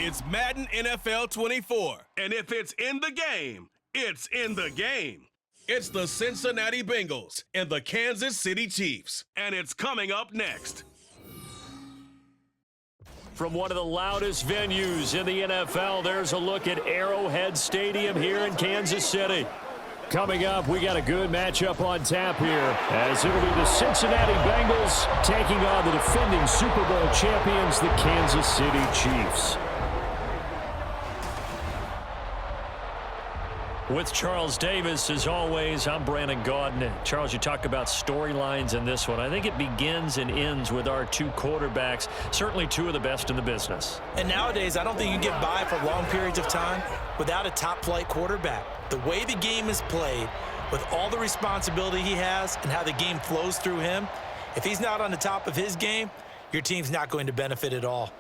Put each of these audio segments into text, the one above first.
It's Madden NFL 24. And if it's in the game, it's in the game. It's the Cincinnati Bengals and the Kansas City Chiefs. And it's coming up next. From one of the loudest venues in the NFL, there's a look at Arrowhead Stadium here in Kansas City. Coming up, we got a good matchup on tap here, as it'll be the Cincinnati Bengals taking on the defending Super Bowl champions, the Kansas City Chiefs. With Charles Davis, as always, I'm Brandon Gaudin. Charles, you talk about storylines in this one. I think it begins and ends with our two quarterbacks, certainly two of the best in the business. And nowadays, I don't think you get by for long periods of time without a top-flight quarterback. The way the game is played, with all the responsibility he has and how the game flows through him, if he's not on the top of his game, your team's not going to benefit at all.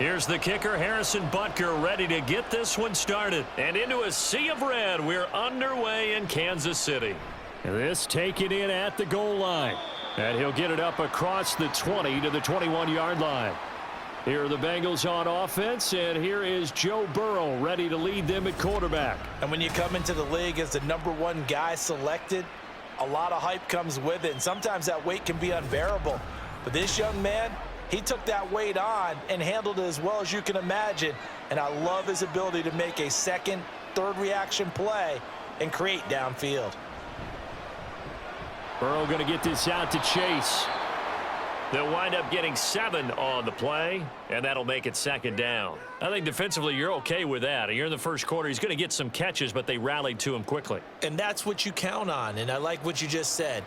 Here's the kicker, Harrison Butker, ready to get this one started. And into a sea of red, we're underway in Kansas City. This taken in at the goal line. And he'll get it up across the 20 to the 21-yard line. Here are the Bengals on offense, and here is Joe Burrow ready to lead them at quarterback. And when you come into the league as the #1 guy selected, a lot of hype comes with it, and sometimes that weight can be unbearable. But this young man, he took that weight on and handled it as well as you can imagine. And I love his ability to make a second, third reaction play and create downfield. Burrow going to get this out to Chase. They'll wind up getting 7 on the play, and that'll make it second down. I think defensively you're okay with that. You're in the first quarter. He's going to get some catches, but they rallied to him quickly. And that's what you count on, and I like what you just said.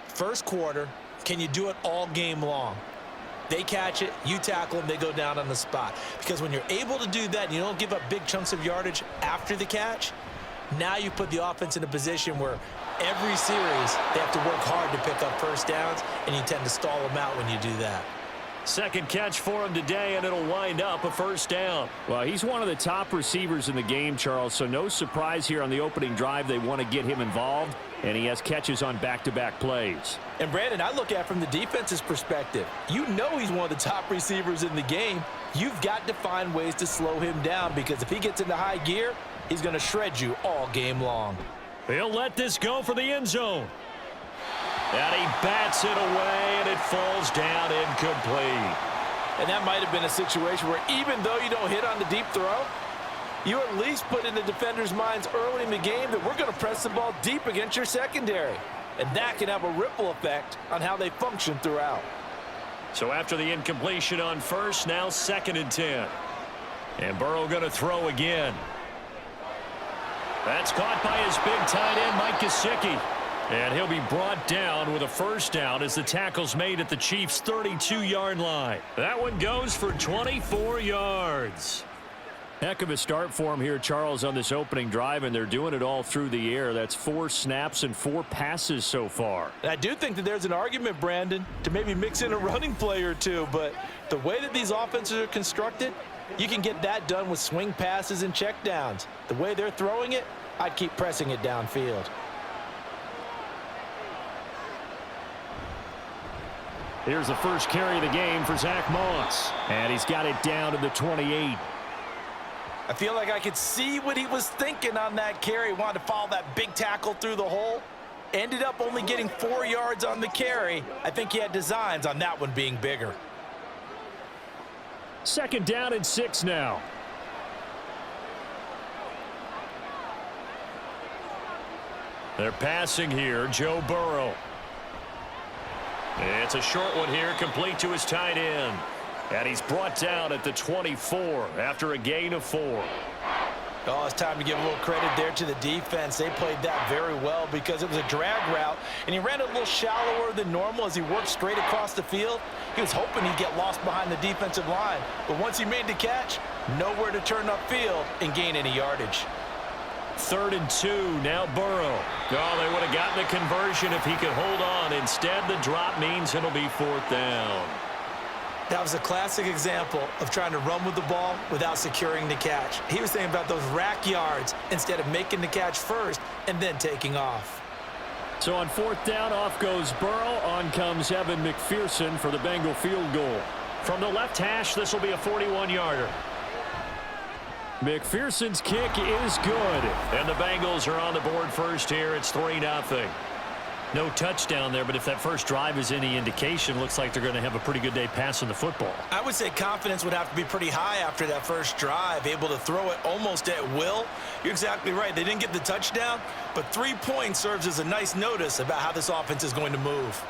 First quarter, can you do it all game long? They catch it, you tackle them, they go down on the spot. Because when you're able to do that and you don't give up big chunks of yardage after the catch, now you put the offense in a position where every series they have to work hard to pick up first downs, and you tend to stall them out when you do that. Second catch for him today, and it'll wind up a first down. Well, he's one of the top receivers in the game, Charles, so no surprise here on the opening drive. They want to get him involved, and he has catches on back-to-back plays. And, Brandon, I look at it from the defense's perspective. You know he's one of the top receivers in the game. You've got to find ways to slow him down, because if he gets into high gear, he's going to shred you all game long. He'll let this go for the end zone. And he bats it away, and it falls down incomplete. And that might have been a situation where even though you don't hit on the deep throw, you at least put in the defenders' minds early in the game that we're going to press the ball deep against your secondary. And that can have a ripple effect on how they function throughout. So after the incompletion on first, now 2nd and 10. And Burrow going to throw again. That's caught by his big tight end, Mike Gesicki. And he'll be brought down with a first down as the tackle's made at the Chiefs' 32-yard line. That one goes for 24 yards. Heck of a start for him here, Charles, on this opening drive, and they're doing it all through the air. That's 4 snaps and 4 passes so far. And I do think that there's an argument, Brandon, to maybe mix in a running play or two, but the way that these offenses are constructed, you can get that done with swing passes and checkdowns. The way they're throwing it, I'd keep pressing it downfield. Here's the first carry of the game for Zach Moss. And he's got it down to the 28. I feel like I could see what he was thinking on that carry. He wanted to follow that big tackle through the hole. Ended up only getting 4 yards on the carry. I think he had designs on that one being bigger. 2nd down and 6 now. They're passing here, Joe Burrow. It's a short one here, complete to his tight end. And he's brought down at the 24 after a gain of 4. Oh, it's time to give a little credit there to the defense. They played that very well because it was a drag route, and he ran a little shallower than normal as he worked straight across the field. He was hoping he'd get lost behind the defensive line, but once he made the catch, nowhere to turn upfield and gain any yardage. 3rd and 2, now Burrow. Oh, they would have gotten the conversion if he could hold on. Instead, the drop means it'll be 4th down. That was a classic example of trying to run with the ball without securing the catch. He was thinking about those rack yards instead of making the catch first and then taking off. So on 4th down, off goes Burrow. On comes Evan McPherson for the Bengal field goal. From the left hash, this will be a 41-yarder. McPherson's kick is good. And the Bengals are on the board first here. It's 3-0. No touchdown there, but if that first drive is any indication, looks like they're going to have a pretty good day passing the football. I would say confidence would have to be pretty high after that first drive, able to throw it almost at will. You're exactly right. They didn't get the touchdown, but 3 points serves as a nice notice about how this offense is going to move.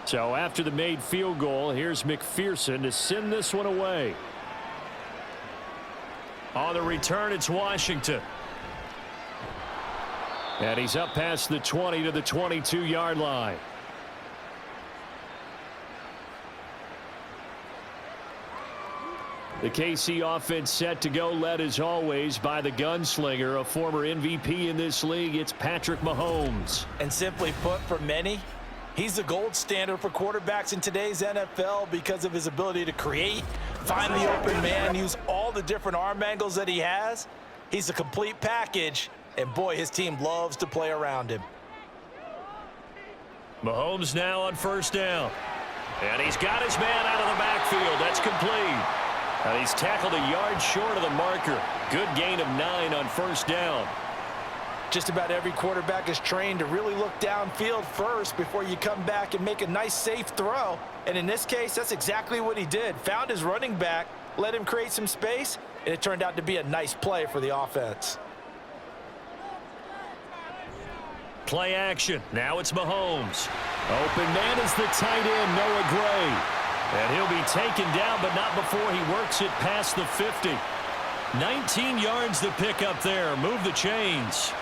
So after the made field goal, here's McPherson to send this one away. On the return, it's Washington. And he's up past the 20 to the 22-yard line. The KC offense set to go, led as always by the gunslinger, a former MVP in this league. It's Patrick Mahomes. And simply put, for many, he's the gold standard for quarterbacks in today's NFL because of his ability to create, find the open man, use all the different arm angles that he has. He's a complete package, and boy, his team loves to play around him. Mahomes now on 1st down. And he's got his man out of the backfield. That's complete. And he's tackled a yard short of the marker. Good gain of 9 on 1st down. Just about every quarterback is trained to really look downfield first before you come back and make a nice, safe throw. And in this case, that's exactly what he did. Found his running back, let him create some space, and it turned out to be a nice play for the offense. Play action. Now it's Mahomes. Open man is the tight end, Noah Gray. And he'll be taken down, but not before he works it past the 50. 19 yards to pick up there. Move the chains.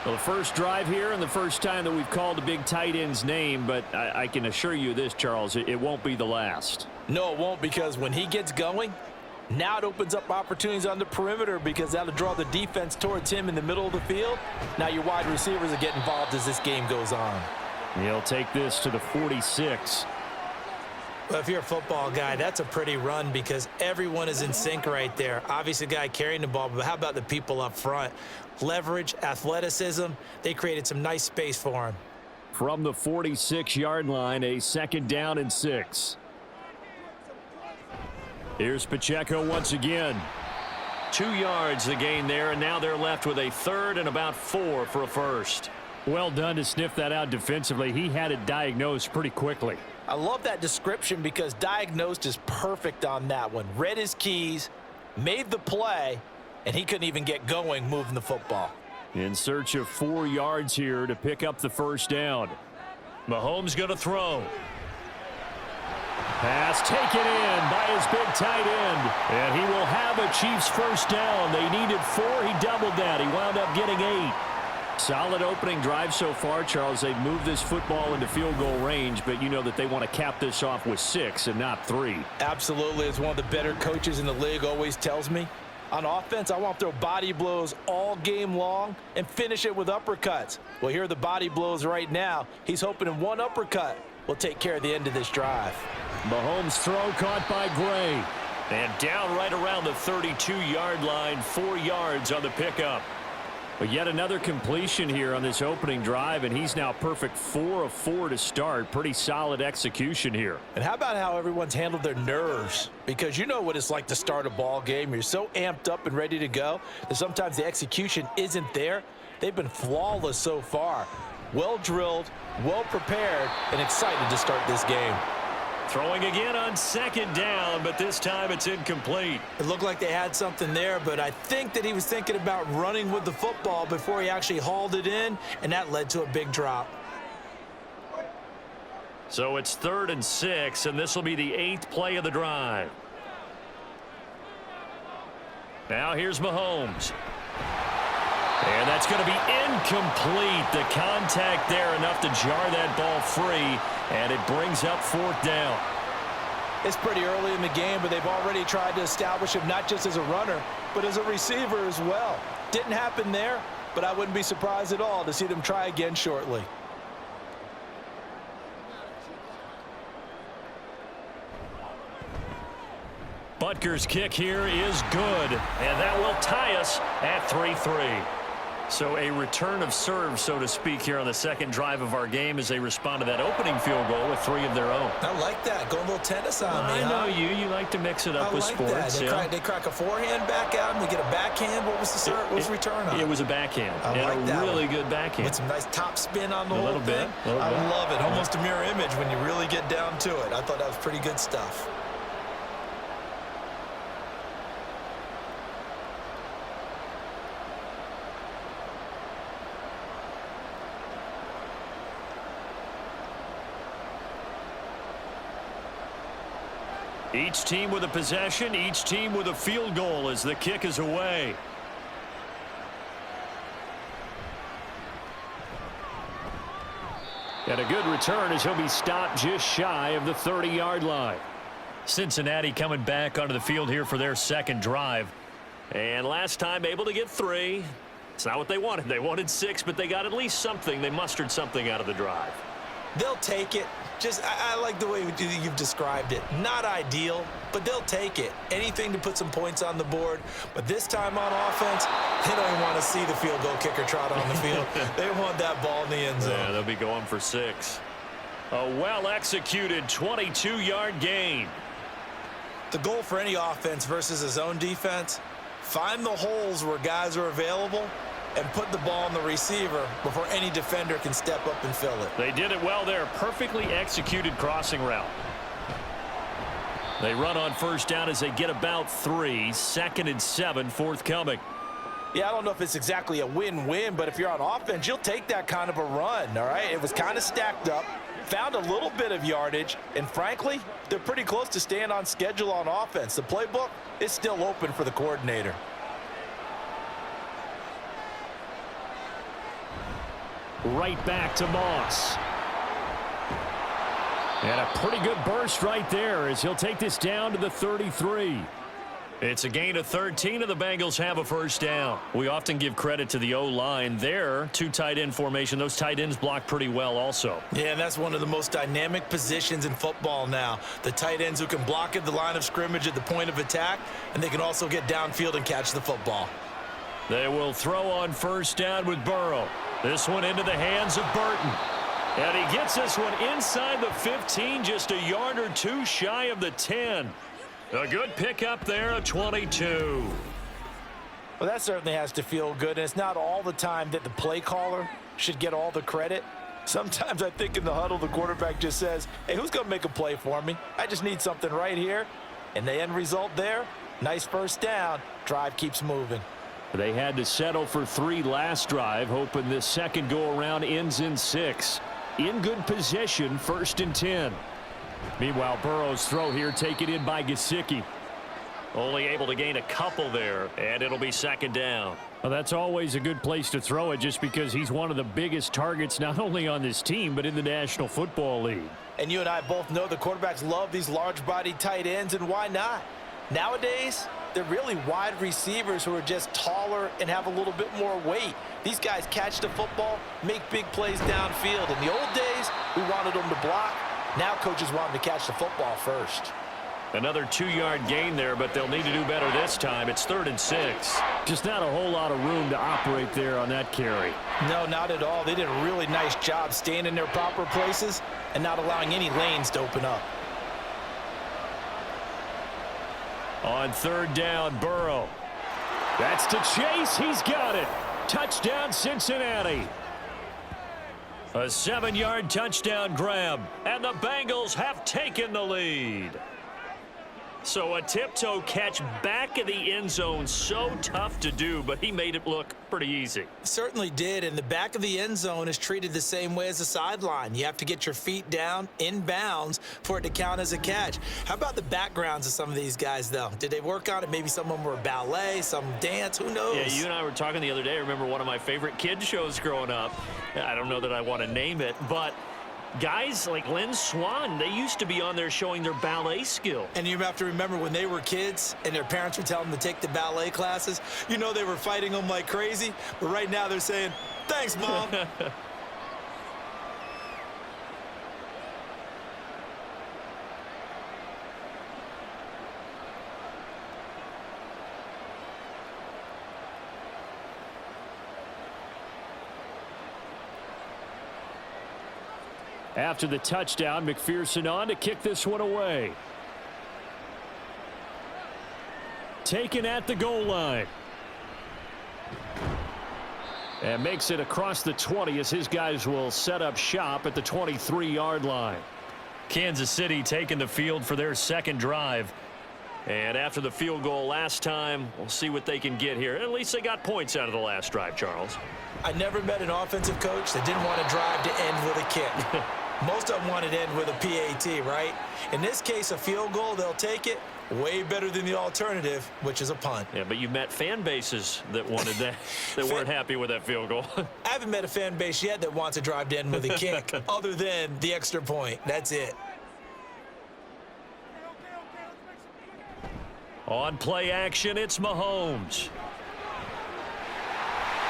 Well, the first drive here and the first time that we've called the big tight end's name, but I can assure you this, Charles, it won't be the last. No, it won't, because when he gets going, now it opens up opportunities on the perimeter because that'll draw the defense towards him in the middle of the field. Now your wide receivers will get involved as this game goes on. He'll take this to the 46. Well, if you're a football guy, that's a pretty run because everyone is in sync right there. Obviously, the guy carrying the ball, but how about the people up front? Leverage, athleticism, they created some nice space for him. From the 46-yard line, a 2nd down and 6. Here's Pacheco once again. 2 yards the gain there, and now they're left with a 3rd and about 4 for a first. Well done to sniff that out defensively. He had it diagnosed pretty quickly. I love that description because diagnosed is perfect on that one. Read his keys, made the play, and he couldn't even get going moving the football. In search of 4 yards here to pick up the 1st down. Mahomes going to throw. Pass taken in by his big tight end. And he will have a Chiefs 1st down. They needed 4. He doubled that. He wound up getting 8. Solid opening drive so far, Charles. They've moved this football into field goal range, but you know that they want to cap this off with 6 and not 3. Absolutely. As one of the better coaches in the league always tells me, on offense, I want to throw body blows all game long and finish it with uppercuts. Well, here are the body blows right now. He's hoping in one uppercut will take care of the end of this drive. Mahomes' throw caught by Gray. And down right around the 32-yard line, 4 yards on the pickup. But yet another completion here on this opening drive, and he's now perfect 4 of 4 to start. Pretty solid execution here. And how about how everyone's handled their nerves? Because you know what it's like to start a ball game. You're so amped up and ready to go that sometimes the execution isn't there. They've been flawless so far. Well drilled, well prepared, and excited to start this game. Throwing again on second down, but this time it's incomplete. It looked like they had something there, but I think that he was thinking about running with the football before he actually hauled it in, and that led to a big drop. So it's 3rd and 6, and this will be the 8th play of the drive. Now here's Mahomes. And that's going to be incomplete. The contact there enough to jar that ball free, and it brings up 4th down. It's pretty early in the game, but they've already tried to establish him not just as a runner, but as a receiver as well. Didn't happen there, but I wouldn't be surprised at all to see them try again shortly. Butker's kick here is good, and that will tie us at 3-3. So a return of serve, so to speak, here on the second drive of our game as they respond to that opening field goal with 3 of their own. I like that. Go a little tennis on me, I know you. You like to mix it up with sports. They crack a forehand back out and they get a backhand. What was the serve? What was the return on? It was a backhand. I like that really one. Good backhand. With some nice top spin on the a whole little thing. bit. I love it. Almost a mirror image when you really get down to it. I thought that was pretty good stuff. Each team with a possession, each team with a field goal as the kick is away. And a good return as he'll be stopped just shy of the 30-yard line. Cincinnati coming back onto the field here for their second drive. And last time able to get 3. It's not what they wanted. They wanted 6, but they got at least something. They mustered something out of the drive. They'll take it. I like the way you've described it. Not ideal, but they'll take it. Anything to put some points on the board. But this time on offense, they don't even want to see the field goal kicker trot on the field. They want that ball in the end zone. Yeah, they'll be going for 6. A well-executed 22-yard gain. The goal for any offense versus a zone defense, find the holes where guys are available and put the ball on the receiver before any defender can step up and fill it. They did it well there. Perfectly executed crossing route. They run on first down as they get about 3. 2nd and 7 forthcoming. Yeah, I don't know if it's exactly a win-win, but if you're on offense, you'll take that kind of a run, all right? It was kind of stacked up, found a little bit of yardage, and frankly, they're pretty close to staying on schedule on offense. The playbook is still open for the coordinator. Right back to Moss. And a pretty good burst right there as he'll take this down to the 33. It's a gain of 13, and the Bengals have a first down. We often give credit to the O-line there. 2 tight end formation. Those tight ends block pretty well also. Yeah, and that's one of the most dynamic positions in football now. The tight ends who can block at the line of scrimmage at the point of attack, and they can also get downfield and catch the football. They will throw on first down with Burrow. This one into the hands of Burton. And he gets this one inside the 15, just a yard or 2 shy of the 10. A good pickup there, a 22. Well, that certainly has to feel good, and it's not all the time that the play caller should get all the credit. Sometimes I think in the huddle, the quarterback just says, hey, who's going to make a play for me? I just need something right here. And the end result there, nice first down. Drive keeps moving. They had to settle for 3 last drive, hoping this second go-around ends in 6. In good position, 1st and 10. Meanwhile, Burrow's throw here taken in by Gesicki. Only able to gain a couple there, and it'll be 2nd down. Well, that's always a good place to throw it just because he's one of the biggest targets not only on this team but in the National Football League. And you and I both know the quarterbacks love these large-bodied tight ends, and why not? Nowadays, they're really wide receivers who are just taller and have a little bit more weight. These guys catch the football, make big plays downfield. In the old days, we wanted them to block. Now coaches want them to catch the football first. Another 2-yard gain there, but they'll need to do better this time. It's 3rd and 6. Just not a whole lot of room to operate there on that carry. No, not at all. They did a really nice job staying in their proper places and not allowing any lanes to open up. On 3rd down, Burrow. That's to Chase. He's got it. Touchdown, Cincinnati. A 7-yard touchdown grab, and the Bengals have taken the lead. So a tiptoe catch back in the end zone, so tough to do, but he made it look pretty easy. Certainly did, and the back of the end zone is treated the same way as the sideline. You have to get your feet down in bounds for it to count as a catch. How about the backgrounds of some of these guys, though? Did they work on it? Maybe some of them were ballet, some dance, who knows? Yeah, you and I were talking the other day. I remember one of my favorite kids shows growing up. I don't know that I want to name it, but guys like Lynn Swan, they used to be on there showing their ballet skill. And you have to remember when they were kids and their parents would tell them to take the ballet classes, you know they were fighting them like crazy, but right now they're saying, thanks, Mom. After the touchdown, McPherson on to kick this one away. Taken at the goal line. And makes it across the 20 as his guys will set up shop at the 23-yard line. Kansas City taking the field for their second drive. And after the field goal last time, we'll see what they can get here. At least they got points out of the last drive, Charles. I never met an offensive coach that didn't want to drive to end with a kick. Most of them wanted to end with a PAT, right? In this case, a field goal, they'll take it. Way better than the alternative, which is a punt. Yeah, but you met fan bases that wanted that, that weren't happy with that field goal. I haven't met a fan base yet that wants to drive to end with a kick, other than the extra point. That's it. On play action, it's Mahomes.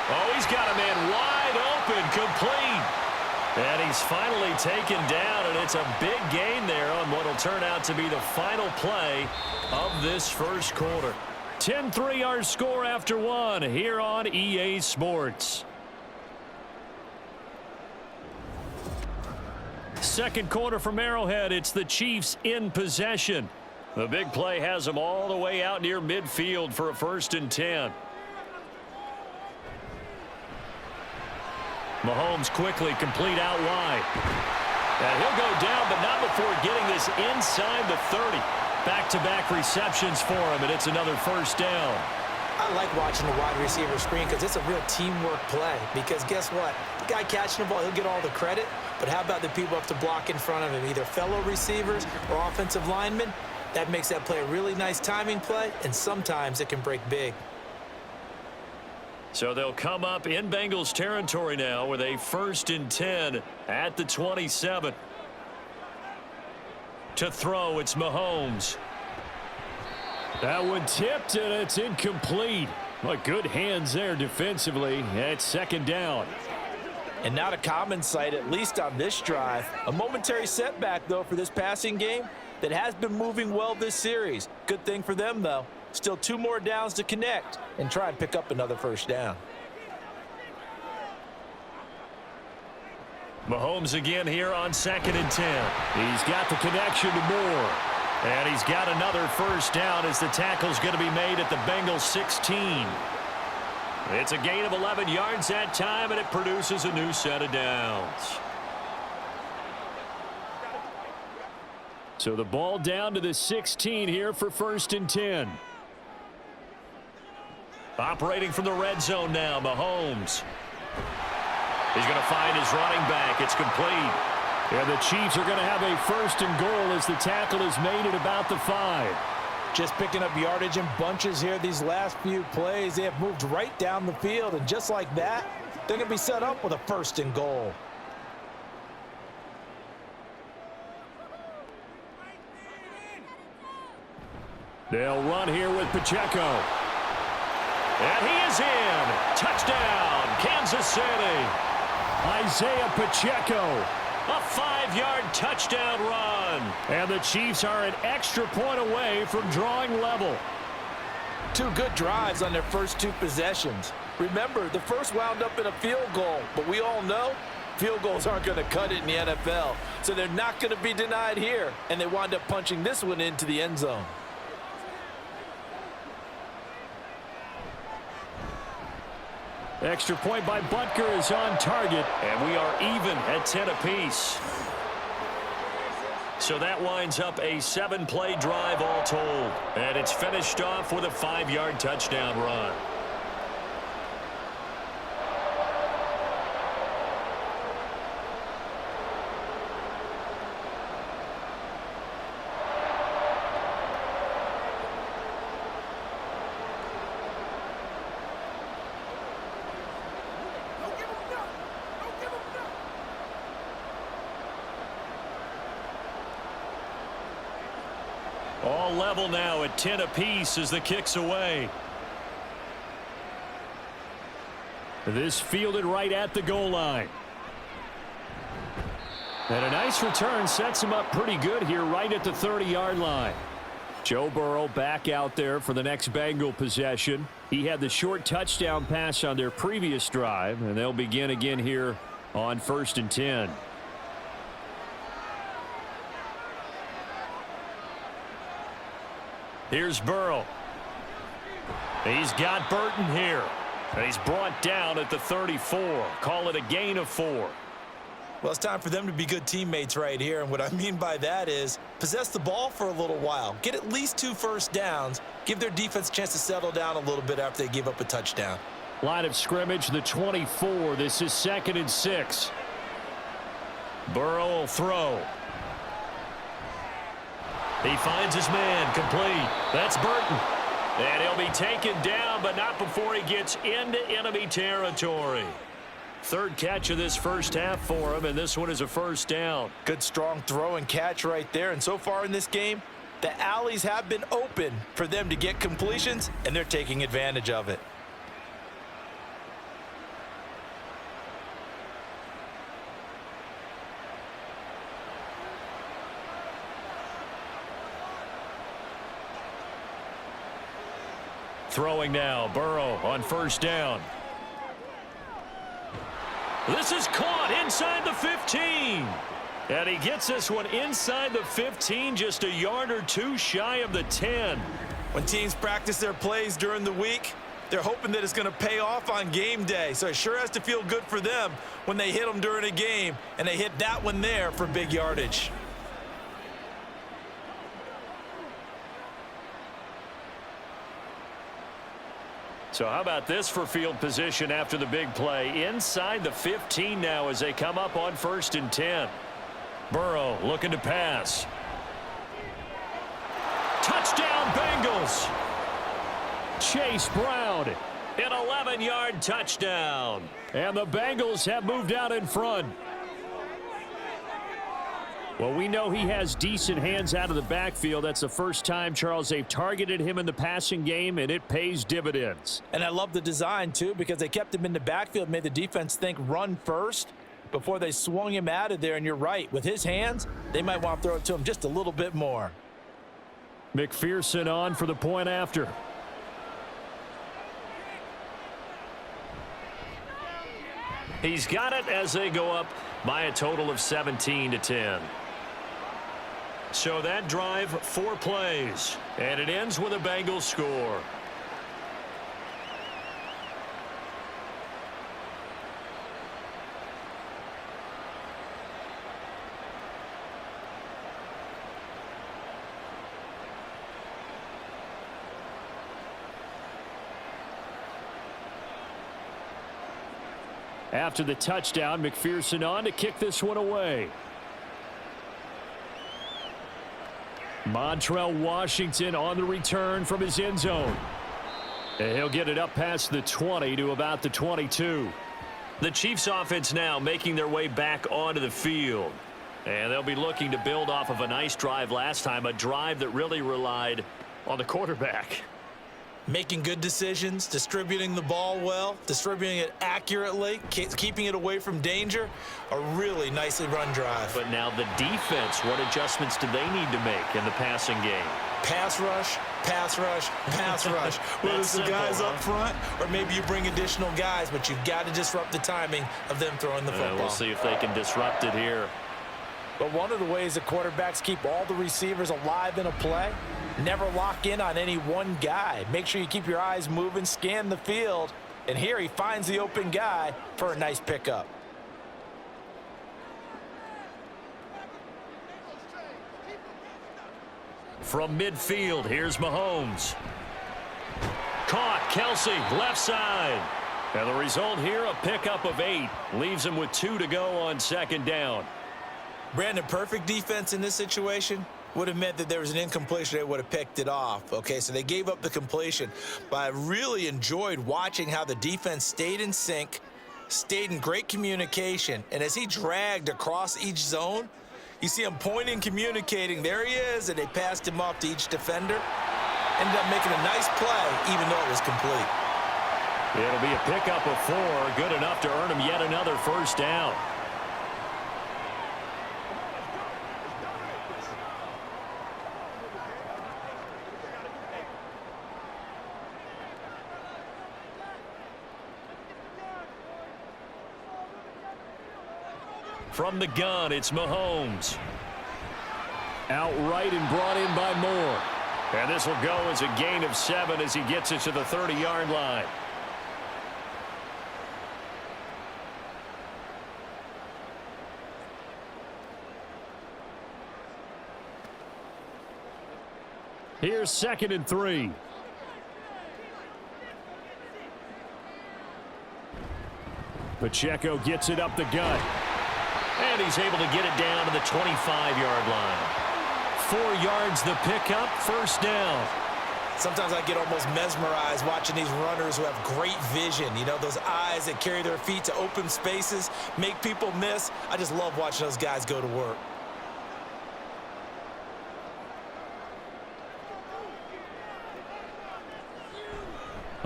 Oh, he's got a man wide open, complete. And he's finally taken down, and it's a big gain there on what will turn out to be the final play of this first quarter. 10-3 our score after one here on EA Sports. Second quarter from Arrowhead. It's the Chiefs in possession. The big play has them all the way out near midfield for a 1st and 10. Mahomes quickly complete out wide. And he'll go down, but not before getting this inside the 30. Back-to-back receptions for him, and it's another 1st down. I like watching the wide receiver screen because it's a real teamwork play. Because guess what? The guy catching the ball, he'll get all the credit. But how about the people up to block in front of him, either fellow receivers or offensive linemen? That makes that play a really nice timing play, and sometimes it can break big. So they'll come up in Bengals territory now with a 1st and 10 at the 27. To throw, it's Mahomes. That one tipped, and it's incomplete. But good hands there defensively at 2nd down. And not a common sight, at least on this drive. A momentary setback, though, for this passing game that has been moving well this series. Good thing for them, though. Still 2 more downs to connect and try and pick up another 1st down. Mahomes again here on 2nd and 10. He's got the connection to Moore. And he's got another 1st down as the tackle's going to be made at the Bengals 16. It's a gain of 11 yards that time, and it produces a new set of downs. So the ball down to the 16 here for 1st and 10. Operating from the red zone now, Mahomes. He's going to find his running back. It's complete. And the Chiefs are going to have a 1st and goal as the tackle is made at about the 5. Just picking up yardage in bunches here these last few plays. They have moved right down the field, and just like that, they're going to be set up with a 1st and goal. They'll run here with Pacheco. And he is in. Touchdown, Kansas City. Isaiah Pacheco. A 5-yard touchdown run. And the Chiefs are an extra point away from drawing level. 2 good drives on their first 2 possessions. Remember, the first wound up in a field goal, but we all know field goals aren't going to cut it in the NFL. So they're not going to be denied here, and they wind up punching this one into the end zone. Extra point by Butker is on target, and we are even at 10 apiece. So that winds up a 7-play drive all told, and it's finished off with a 5-yard touchdown run. All level now at 10 apiece as the kick's away. This fielded right at the goal line. And a nice return sets him up pretty good here right at the 30-yard line. Joe Burrow back out there for the next Bengal possession. He had the short touchdown pass on their previous drive, and they'll begin again here on 1st and 10. Here's Burrow. He's got Burton here. And he's brought down at the 34. Call it a gain of 4. Well, it's time for them to be good teammates right here. And what I mean by that is possess the ball for a little while. Get at least 2 first downs. Give their defense a chance to settle down a little bit after they give up a touchdown. Line of scrimmage, the 24. This is 2nd and 6. Burrow will throw. He finds his man, complete. That's Burton. And he'll be taken down, but not before he gets into enemy territory. 3rd catch of this first half for him, and this one is a first down. Good, strong throw and catch right there. And so far in this game, the alleys have been open for them to get completions, and they're taking advantage of it. Throwing now, Burrow on 1st down. This is caught inside the 15. And he gets this one inside the 15, just a yard or 2 shy of the 10. When teams practice their plays during the week, they're hoping that it's going to pay off on game day. So it sure has to feel good for them when they hit them during a game, and they hit that one there for big yardage. So how about this for field position after the big play? Inside the 15 now as they come up on 1st and 10. Burrow looking to pass. Touchdown Bengals. Chase Brown, an 11-yard touchdown. And the Bengals have moved out in front. Well, we know he has decent hands out of the backfield. That's the first time, Charles, they've targeted him in the passing game, and it pays dividends. And I love the design, too, because they kept him in the backfield, made the defense think run first before they swung him out of there. And you're right, with his hands, they might want to throw it to him just a little bit more. McPherson on for the point after. He's got it as they go up by a total of 17-10. So that drive, 4 plays, and it ends with a Bengals score. After the touchdown, McPherson on to kick this one away. Montrell Washington on the return from his end zone. And he'll get it up past the 20 to about the 22. The Chiefs offense now making their way back onto the field. And they'll be looking to build off of a nice drive last time, a drive that really relied on the quarterback. Making good decisions, distributing the ball well, distributing it accurately, keeping it away from danger. A really nicely run drive. But now the defense, what adjustments do they need to make in the passing game? Pass rush, pass rush, pass rush. Whether it's the guys up front or maybe you bring additional guys, but you've got to disrupt the timing of them throwing the football. We'll see if they can disrupt it here. But one of the ways that quarterbacks keep all the receivers alive in a play, never lock in on any one guy. Make sure you keep your eyes moving, scan the field, And here he finds the open guy for a nice pickup. From midfield, here's Mahomes. Caught, Kelsey, left side. And the result here, a pickup of 8. Leaves him with 2 to go on second down. Brandon, perfect defense in this situation would have meant that there was an incompletion. They would have picked it off. Okay, so they gave up the completion. But I really enjoyed watching how the defense stayed in sync, stayed in great communication. And as he dragged across each zone, you see him pointing, communicating. There he is, and they passed him off to each defender. Ended up making a nice play, even though it was complete. It'll be a pickup of 4, good enough to earn him yet another first down. From the gun, it's Mahomes. Outright and brought in by Moore. And this will go as a gain of 7 as he gets it to the 30-yard line. Here's 2nd and 3. Pacheco gets it up the gut. And he's able to get it down to the 25-yard line. 4 yards the pickup, first down. Sometimes I get almost mesmerized watching these runners who have great vision. You know, those eyes that carry their feet to open spaces, make people miss. I just love watching those guys go to work.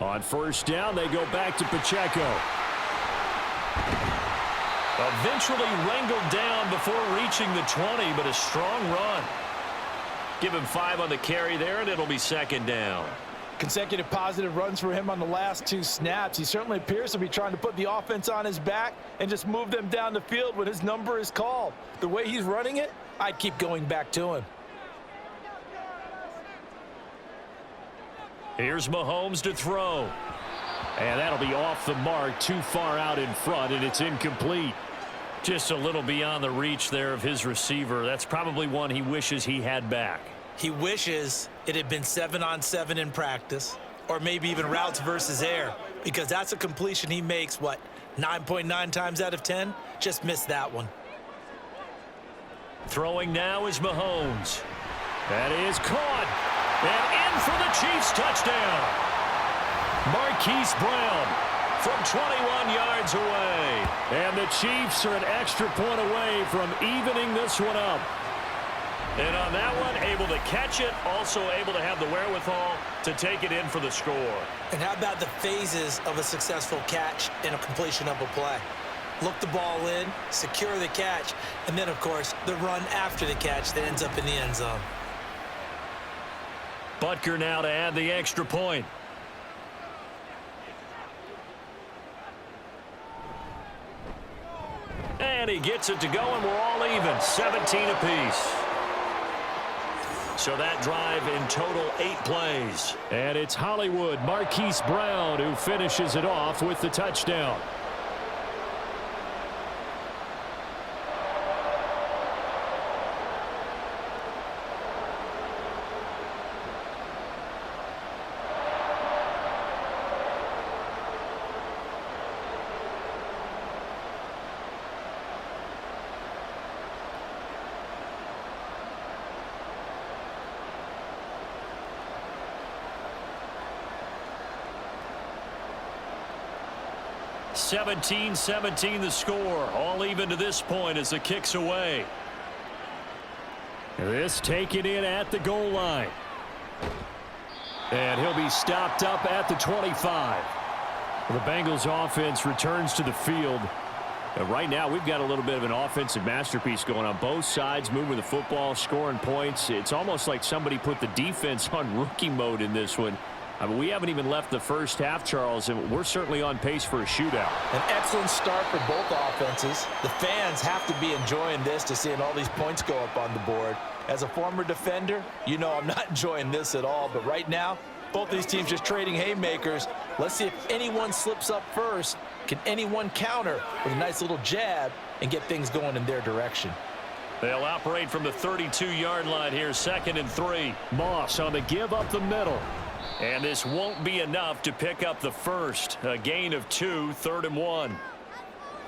On first down, they go back to Pacheco. Eventually wrangled down before reaching the 20, but a strong run. Give him 5 on the carry there, and it'll be second down. Consecutive positive runs for him on the last 2 snaps. He certainly appears to be trying to put the offense on his back and just move them down the field when his number is called. The way he's running it, I'd keep going back to him. Here's Mahomes to throw. And that'll be off the mark, too far out in front, and it's incomplete. Just a little beyond the reach there of his receiver. That's probably one he wishes he had back. He wishes it had been 7-on-7 in practice, or maybe even routes versus air, because that's a completion he makes, 9.9 times out of 10? Just missed that one. Throwing now is Mahomes. That is caught. And in for the Chiefs touchdown. Marquise Brown from 21 yards away. And the Chiefs are an extra point away from evening this one up. And on that one, able to catch it, also able to have the wherewithal to take it in for the score. And how about the phases of a successful catch and a completion of a play? Look the ball in, secure the catch, and then, of course, the run after the catch that ends up in the end zone. Butker now to add the extra point. And he gets it to go, and we're all even, 17 apiece. So that drive in total 8 plays. And it's Hollywood Marquise Brown who finishes it off with the touchdown. (17-17) the score. All even to this point as the kick's away. This taken in at the goal line. And he'll be stopped up at the 25. The Bengals offense returns to the field. And right now we've got a little bit of an offensive masterpiece going on. Both sides moving the football, scoring points. It's almost like somebody put the defense on rookie mode in this one. I mean, we haven't even left the first half, Charles, and we're certainly on pace for a shootout. An excellent start for both offenses. The fans have to be enjoying this to seeing all these points go up on the board. As a former defender, you know I'm not enjoying this at all, but right now, Both these teams just trading haymakers. Let's see if anyone slips up first. Can anyone counter with a nice little jab and get things going in their direction? They'll operate from the 32-yard line here, 2nd and 3. Moss on the give up the middle. And this won't be enough to pick up the first. A gain of 2, 3rd and 1.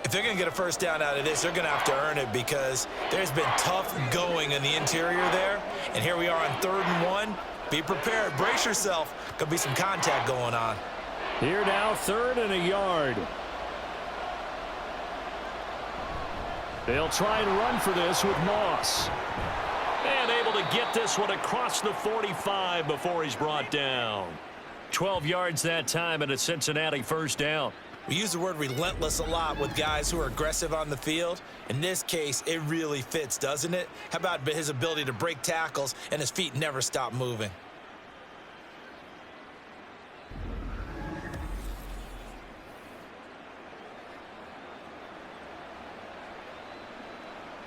If they're going to get a first down out of this, they're going to have to earn it because there's been tough going in the interior there. And here we are on 3rd and 1. Be prepared. Brace yourself. Could be some contact going on. Here now, 3rd and a yard. They'll try and run for this with Moss. And able to get this one across the 45 before he's brought down. 12 yards that time and a Cincinnati first down. We use the word relentless a lot with guys who are aggressive on the field. In this case, it really fits, doesn't it? How about his ability to break tackles and his feet never stop moving?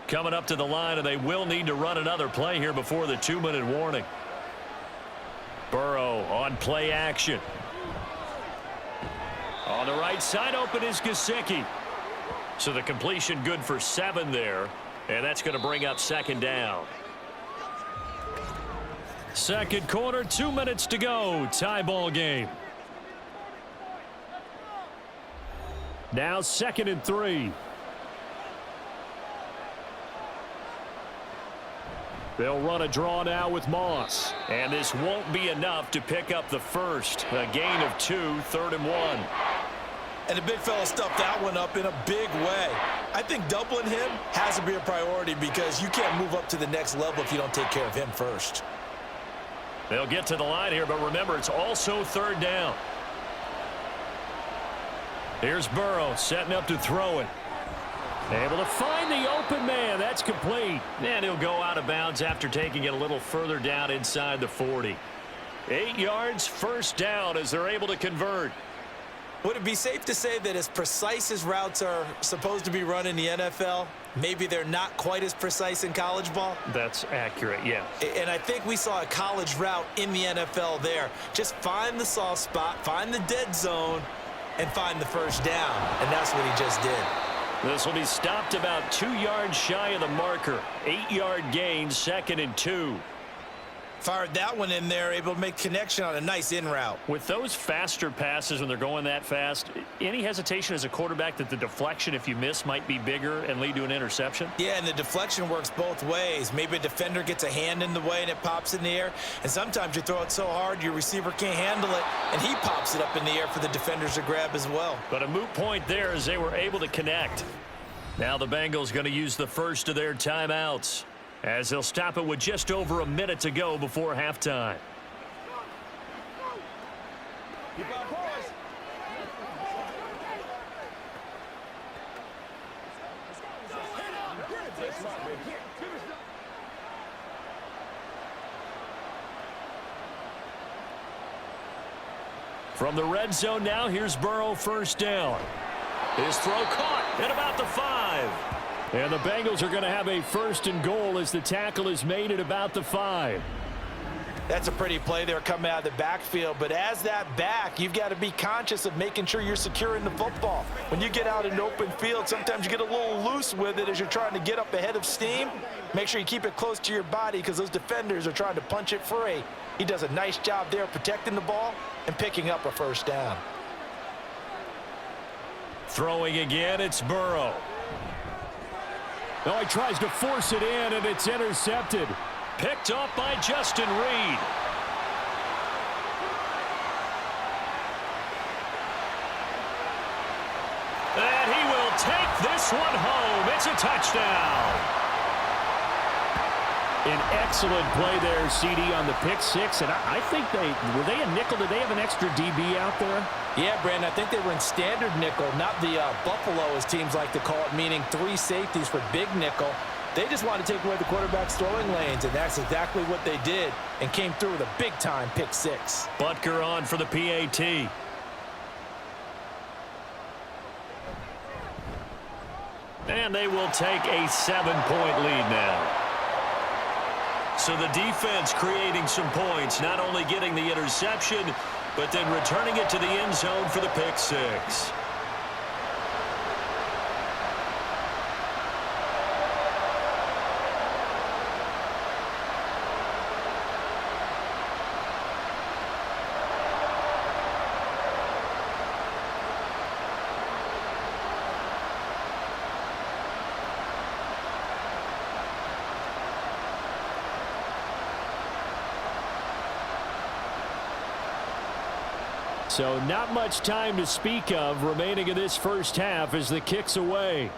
Coming up to the line, and they will need to run another play here before the 2-minute warning. Burrow on play action. On the right side, open is Gesicki. So the completion good for 7 there, and that's going to bring up 2nd down. Second quarter, 2 minutes to go. Tie ball game. Now 2nd and 3. They'll run a draw now with Moss. And this won't be enough to pick up the first. A gain of 2, 3rd and 1. And the big fella stuffed that one up in a big way. I think doubling him has to be a priority because you can't move up to the next level if you don't take care of him first. They'll get to the line here, but remember, it's also 3rd down. Here's Burrow setting up to throw it. Able to find the open man. That's complete. And he'll go out of bounds after taking it a little further down inside the 40. 8 yards, first down as they're able to convert. Would it be safe to say that as precise as routes are supposed to be run in the NFL, maybe they're not quite as precise in college ball? That's accurate, yeah. And I think we saw a college route in the NFL there. Just find the soft spot, find the dead zone, and find the first down. And that's what he just did. This will be stopped about 2 yards shy of the marker. 8-yard gain, 2nd and 2. Fired that one in there, able to make connection on a nice in route. With those faster passes when they're going that fast, any hesitation as a quarterback that the deflection, if you miss, might be bigger and lead to an interception? Yeah, and the deflection works both ways. Maybe a defender gets a hand in the way and it pops in the air. And sometimes you throw it so hard your receiver can't handle it, and he pops it up in the air for the defenders to grab as well. But a moot point there as they were able to connect. Now the Bengals going to use the first of their timeouts, as they'll stop it with just over a minute to go before halftime. From the red zone now, here's Burrow, first down. His throw caught at about the 5. And the Bengals are going to have a 1st and goal as the tackle is made at about the 5. That's a pretty play there coming out of the backfield. But as that back, you've got to be conscious of making sure you're securing the football. When you get out in open field, sometimes you get a little loose with it as you're trying to get up ahead of steam. Make sure you keep it close to your body because those defenders are trying to punch it free. He does a nice job there protecting the ball and picking up a first down. Throwing again, it's Burrow. Oh, he tries to force it in, and it's intercepted. Picked up by Justin Reed. And he will take this one home. It's a touchdown. An excellent play there, CD, on the pick six. And I think were they a nickel? Did they have an extra DB out there? Yeah, Brandon, I think they were in standard nickel, not the Buffalo, as teams like to call it, meaning 3 safeties for big nickel. They just want to take away the quarterback's throwing lanes, and that's exactly what they did and came through with a big-time pick six. Butker on for the PAT. And they will take a 7-point lead now. So the defense creating some points, not only getting the interception, but then returning it to the end zone for the pick six. So not much time to speak of remaining in this first half as the kick's away.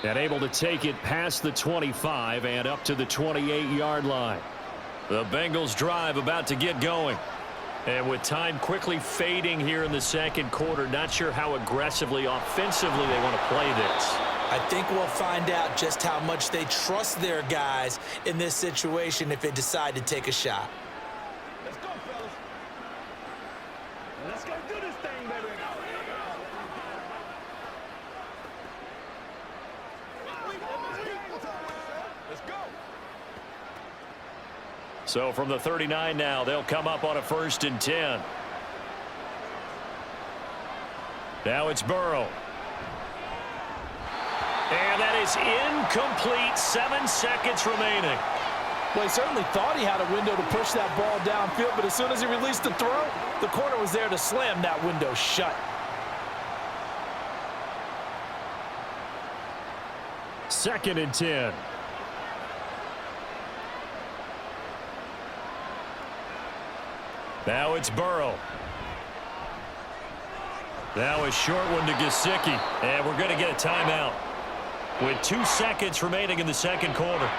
And able to take it past the 25 and up to the 28-yard line. The Bengals drive about to get going. And with time quickly fading here in the second quarter, not sure how aggressively, offensively they want to play this. I think we'll find out just how much they trust their guys in this situation if they decide to take a shot. Let's go, fellas. Let's go do this thing, baby. Let's go. So from the 39 now, they'll come up on a 1st and 10. Now it's Burrow. And that is incomplete. 7 seconds remaining. Well, he certainly thought he had a window to push that ball downfield, but as soon as he released the throw, the corner was there to slam that window shut. Second and 10. Now it's Burrow. Now a short one to Gesicki. And we're going to get a timeout with 2 seconds remaining in the second quarter.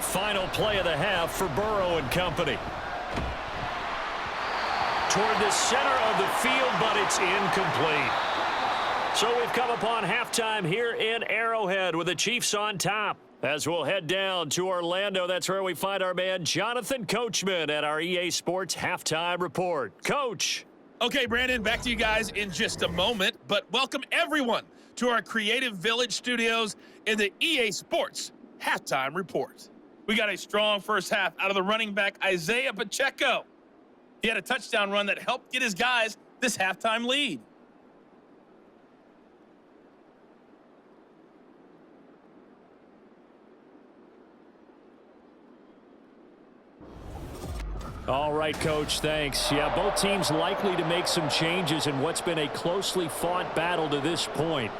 Final play of the half for Burrow and company. Toward the center of the field, but it's incomplete. So we've come upon halftime here in Arrowhead with the Chiefs on top. As we'll head down to Orlando, that's where we find our man Jonathan Coachman at our EA Sports Halftime Report. Coach. Okay, Brandon, back to you guys in just a moment, but welcome everyone to our Creative Village studios in the EA Sports Halftime Report. We got a strong first half out of the running back Isaiah Pacheco. He had a touchdown run that helped get his guys this halftime lead. All right, Coach, thanks. Yeah, both teams likely to make some changes in what's been a closely fought battle to this point.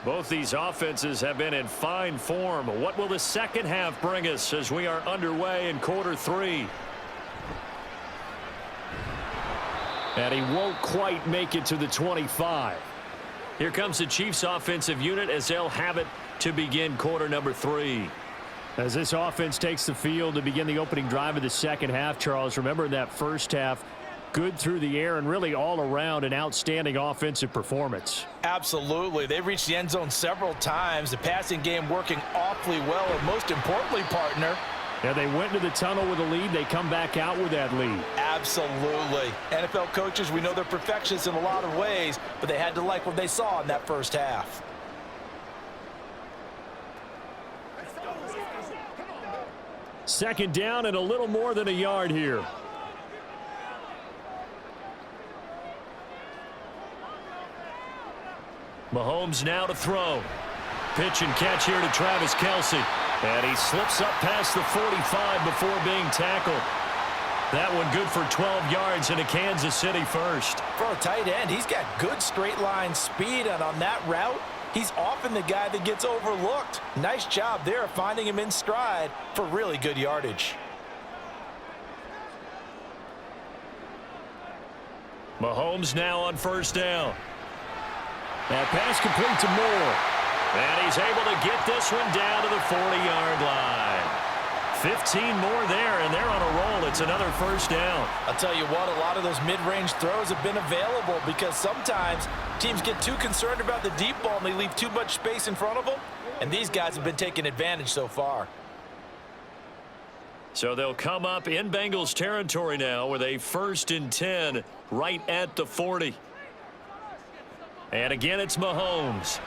Both these offenses have been in fine form. What will the second half bring us as we are underway in quarter 3? And he won't quite make it to the 25. Here comes the Chiefs offensive unit as they'll have it to begin quarter number 3. As this offense takes the field to begin the opening drive of the second half, Charles, remember in that first half, good through the air and really all around an outstanding offensive performance. Absolutely. They've reached the end zone several times. The passing game working awfully well, and most importantly, partner, Yeah, they went to the tunnel with a lead. They come back out with that lead. absolutely. NFL coaches, we know they're perfectionists in a lot of ways, but they had to like what they saw in that first half. Second down and a little more than a yard here. Mahomes now to throw. pitch and catch here to Travis Kelce. And he slips up past the 45 before being tackled. That one good for 12 yards and a Kansas City first. For a tight end, he's got good straight line speed, and on that route, he's often the guy that gets overlooked. Nice job there finding him in stride for really good yardage. Mahomes now on first down. That pass complete to Moore. And he's able to get this one down to the 40-yard line. 15 more there, and they're on a roll. It's another first down. I'll tell you what, a lot of those mid-range throws have been available because sometimes teams get too concerned about the deep ball and they leave too much space in front of them, and these guys have been taking advantage so far. So they'll come up in Bengals territory now with a 1st and 10 right at the 40. And again, it's Mahomes.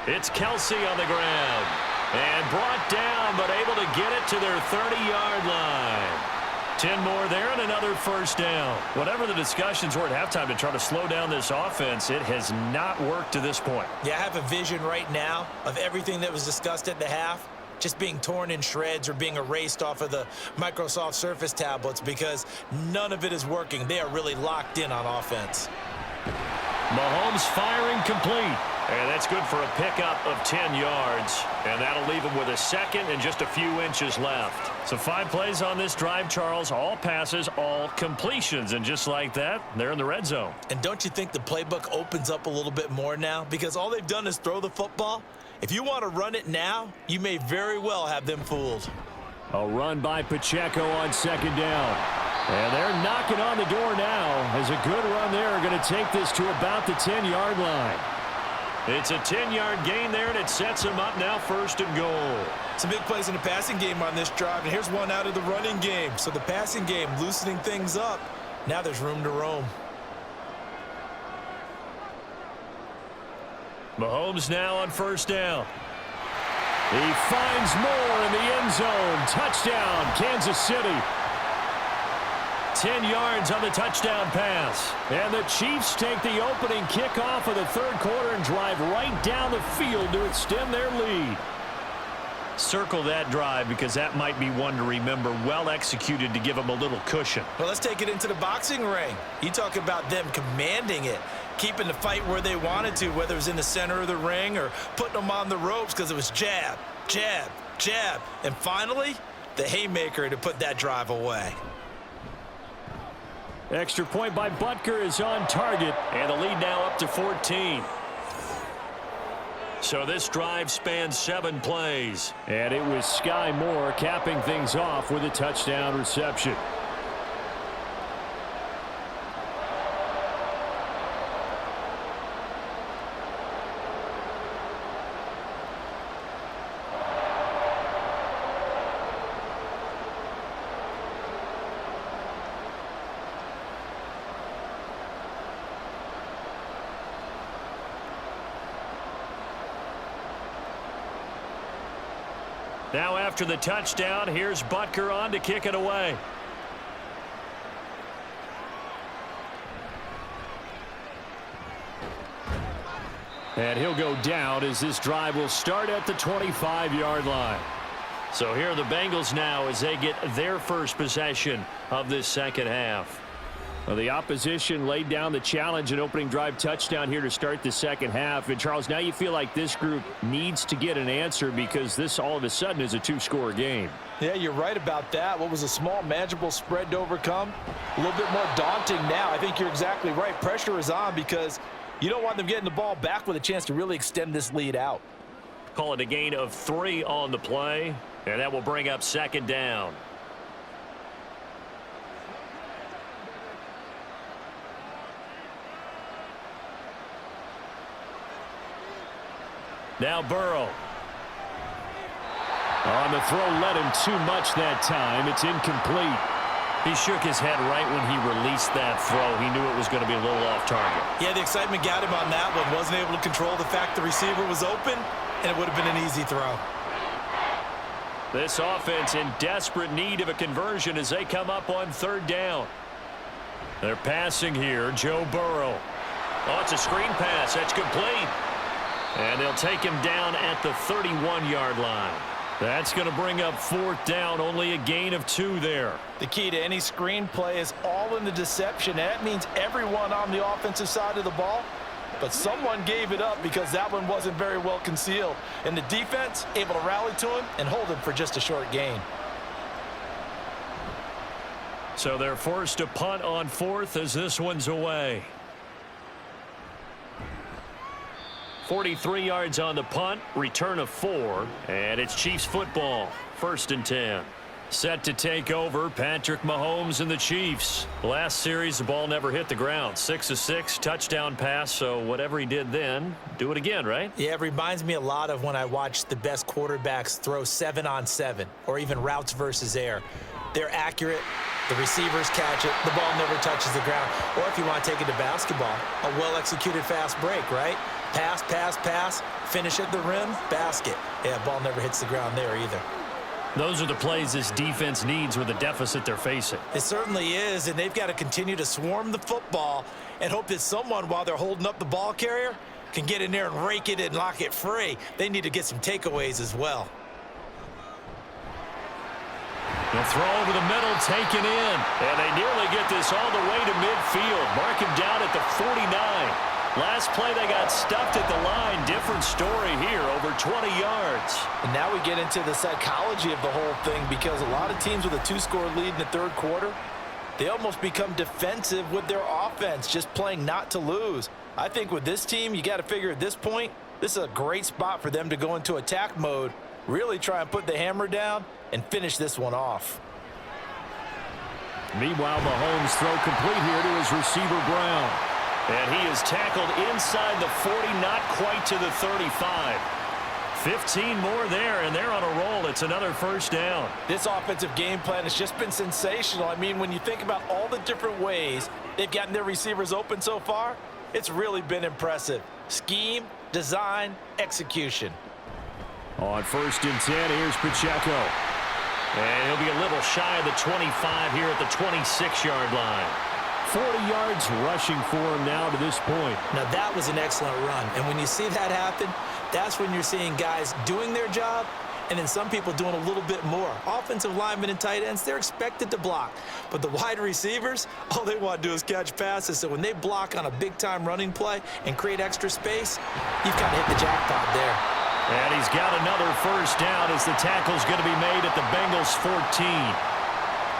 It's Kelce on the ground. And brought down, but able to get it to their 30-yard line. 10 more there and another first down. Whatever the discussions were at halftime to try to slow down this offense, it has not worked to this point. Yeah, I have a vision right now of everything that was discussed at the half just being torn in shreds or being erased off of the Microsoft Surface tablets because none of it is working. They are really locked in on offense. Mahomes firing complete. And that's good for a pickup of 10 yards. And that'll leave him with a second and just a few inches left. So 5 plays on this drive, Charles. All passes, all completions. And just like that, they're in the red zone. And don't you think the playbook opens up a little bit more now? Because all they've done is throw the football. If you want to run it now, you may very well have them fooled. A run by Pacheco on second down. And they're knocking on the door now as a good run there. Going to take this to about the 10-yard line. It's a 10-yard gain there, and it sets him up now 1st and goal. Some big plays in the passing game on this drive, and here's one out of the running game. So the passing game loosening things up. Now there's room to roam. Mahomes now on first down. He finds Moore in the end zone. Touchdown, Kansas City. 10 yards on the touchdown pass. And the Chiefs take the opening kickoff of the 3rd quarter and drive right down the field to extend their lead. Circle that drive because that might be one to remember. Well executed to give them a little cushion. Well, let's take it into the boxing ring. You talk about them commanding it, keeping the fight where they wanted to, whether it was in the center of the ring or putting them on the ropes because it was jab, jab, jab. And finally, the haymaker to put that drive away. Extra point by Butker is on target. And the lead now up to 14. So this drive spans 7 plays. And it was Sky Moore capping things off with a touchdown reception. Now after the touchdown, here's Butker on to kick it away. And he'll go down as this drive will start at the 25-yard line. So here are the Bengals now as they get their first possession of this second half. Well, the opposition laid down the challenge and opening drive touchdown here to start the second half. And, Charles, now you feel like this group needs to get an answer because this all of a sudden is a 2-score game. Yeah, you're right about that. What was a small, manageable spread to overcome, a little bit more daunting now. I think you're exactly right. Pressure is on because you don't want them getting the ball back with a chance to really extend this lead out. Call it a gain of 3 on the play, and that will bring up second down. Now Burrow. On the throw, led him too much that time. It's incomplete. He shook his head right when he released that throw. He knew it was going to be a little off target. Yeah, the excitement got him on that one. Wasn't able to control the fact the receiver was open, and it would have been an easy throw. This offense in desperate need of a conversion as they come up on 3rd down. They're passing here. Joe Burrow. Oh, it's a screen pass. That's complete. And they'll take him down at the 31-yard line. That's going to bring up 4th down, only a gain of 2 there. The key to any screen play is all in the deception. And that means everyone on the offensive side of the ball. But someone gave it up because that one wasn't very well concealed. And the defense able to rally to him and hold him for just a short gain. So they're forced to punt on 4th as this one's away. 43 yards on the punt, return of 4, and it's Chiefs football, 1st and 10. Set to take over, Patrick Mahomes and the Chiefs. Last series, the ball never hit the ground. 6 of 6, touchdown pass, so whatever he did then, do it again, right? Yeah, it reminds me a lot of when I watched the best quarterbacks throw 7-on-7 or even routes versus air. They're accurate. The receivers catch it. The ball never touches the ground. Or if you want to take it to basketball, a well-executed fast break, right? Pass, pass, pass, finish at the rim, basket. Yeah, ball never hits the ground there either. Those are the plays this defense needs with the deficit they're facing. It certainly is, and they've got to continue to swarm the football and hope that someone, while they're holding up the ball carrier, can get in there and rake it and lock it free. They need to get some takeaways as well. They'll throw over the middle, taken in. And they nearly get this all the way to midfield. Mark him down at the 49. Last play, they got stuffed at the line. Different story here, over 20 yards. And now we get into the psychology of the whole thing, because a lot of teams with a 2-score lead in the 3rd quarter, they almost become defensive with their offense, just playing not to lose. I think with this team, you got to figure at this point, this is a great spot for them to go into attack mode, really try and put the hammer down and finish this one off. Meanwhile, Mahomes throw complete here to his receiver, Brown. And he is tackled inside the 40, not quite to the 35. 15 more there, and they're on a roll. It's another 1st down. This offensive game plan has just been sensational. I mean, when you think about all the different ways they've gotten their receivers open so far, it's really been impressive. Scheme, design, execution. On 1st and 10, here's Pacheco. And he'll be a little shy of the 25 here at the 26-yard line. 40 yards rushing for him now to this point. Now, that was an excellent run. And when you see that happen, that's when you're seeing guys doing their job and then some people doing a little bit more. Offensive linemen and tight ends, they're expected to block. But the wide receivers, all they want to do is catch passes. So when they block on a big-time running play and create extra space, you've kind of hit the jackpot there. And he's got another 1st down as the tackle's going to be made at the Bengals 14.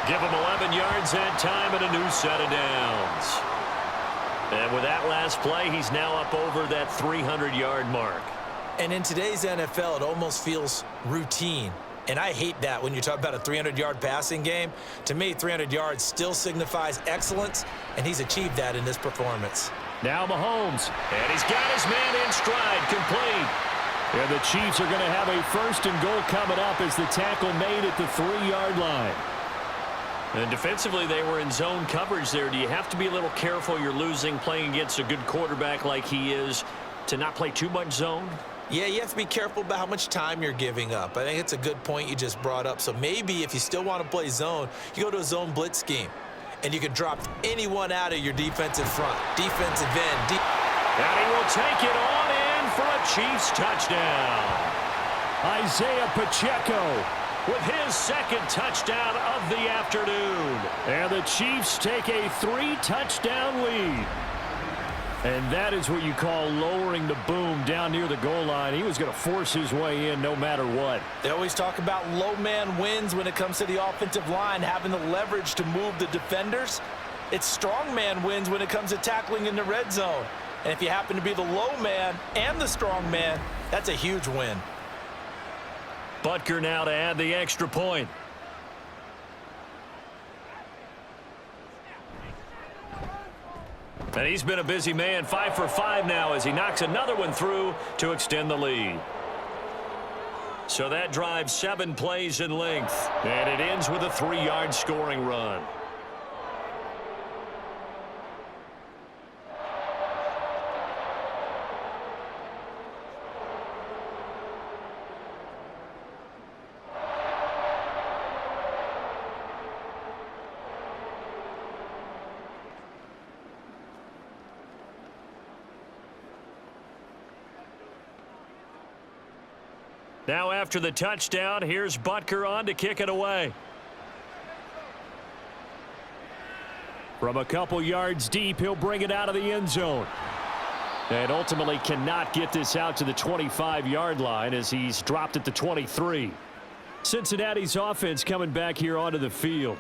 Give him 11 yards that time and a new set of downs. And with that last play, he's now up over that 300-yard mark. And in today's NFL, it almost feels routine. And I hate that when you talk about a 300-yard passing game. To me, 300 yards still signifies excellence, and he's achieved that in this performance. Now Mahomes, and he's got his man in stride, complete. And the Chiefs are going to have a 1st and goal coming up as the tackle made at the 3-yard line. And defensively, they were in zone coverage there. Do you have to be a little careful? You're losing, playing against a good quarterback like he is, to not play too much zone? Yeah, you have to be careful about how much time you're giving up. I think it's a good point you just brought up. So maybe if you still want to play zone, you go to a zone blitz scheme, and you can drop anyone out of your defensive front, defensive end. And he will take it on in for a Chiefs touchdown. Isaiah Pacheco with his 2nd touchdown of the afternoon. And the Chiefs take a 3-touchdown lead. And that is what you call lowering the boom down near the goal line. He was going to force his way in no matter what. They always talk about low man wins when it comes to the offensive line, having the leverage to move the defenders. It's strong man wins when it comes to tackling in the red zone. And if you happen to be the low man and the strong man, that's a huge win. Butker now to add the extra point. And he's been a busy man, 5 for 5 now as he knocks another one through to extend the lead. So that drives 7 plays in length, and it ends with a 3-yard scoring run. Now after the touchdown, here's Butker on to kick it away. From a couple yards deep, he'll bring it out of the end zone. And ultimately cannot get this out to the 25-yard line as he's dropped at the 23. Cincinnati's offense coming back here onto the field.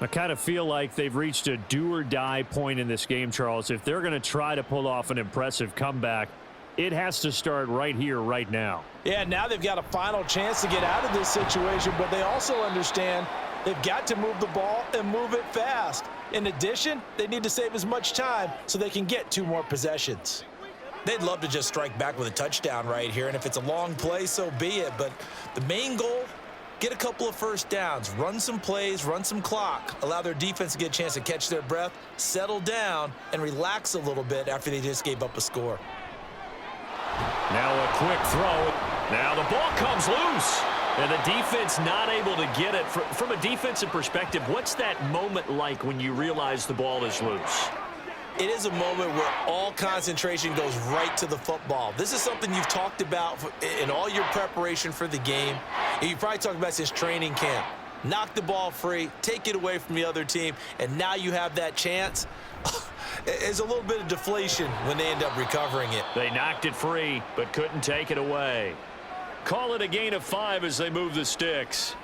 I kind of feel like they've reached a do-or-die point in this game, Charles. If they're going to try to pull off an impressive comeback, it has to start right here, right now. Yeah, now they've got a final chance to get out of this situation, but they also understand they've got to move the ball and move it fast. In addition, they need to save as much time so they can get 2 more possessions. They'd love to just strike back with a touchdown right here, and if it's a long play, so be it. But the main goal, get a couple of first downs, run some plays, run some clock, allow their defense to get a chance to catch their breath, settle down, and relax a little bit after they just gave up a score. Now a quick throw. Now the ball comes loose. And the defense not able to get it. From a defensive perspective, what's that moment like when you realize the ball is loose? It is a moment where all concentration goes right to the football. This is something you've talked about in all your preparation for the game. And you probably talked about since training camp. Knock the ball free, take it away from the other team, and now you have that chance. There's a little bit of deflation when they end up recovering it. They knocked it free, but couldn't take it away. Call it a gain of 5 as they move the sticks.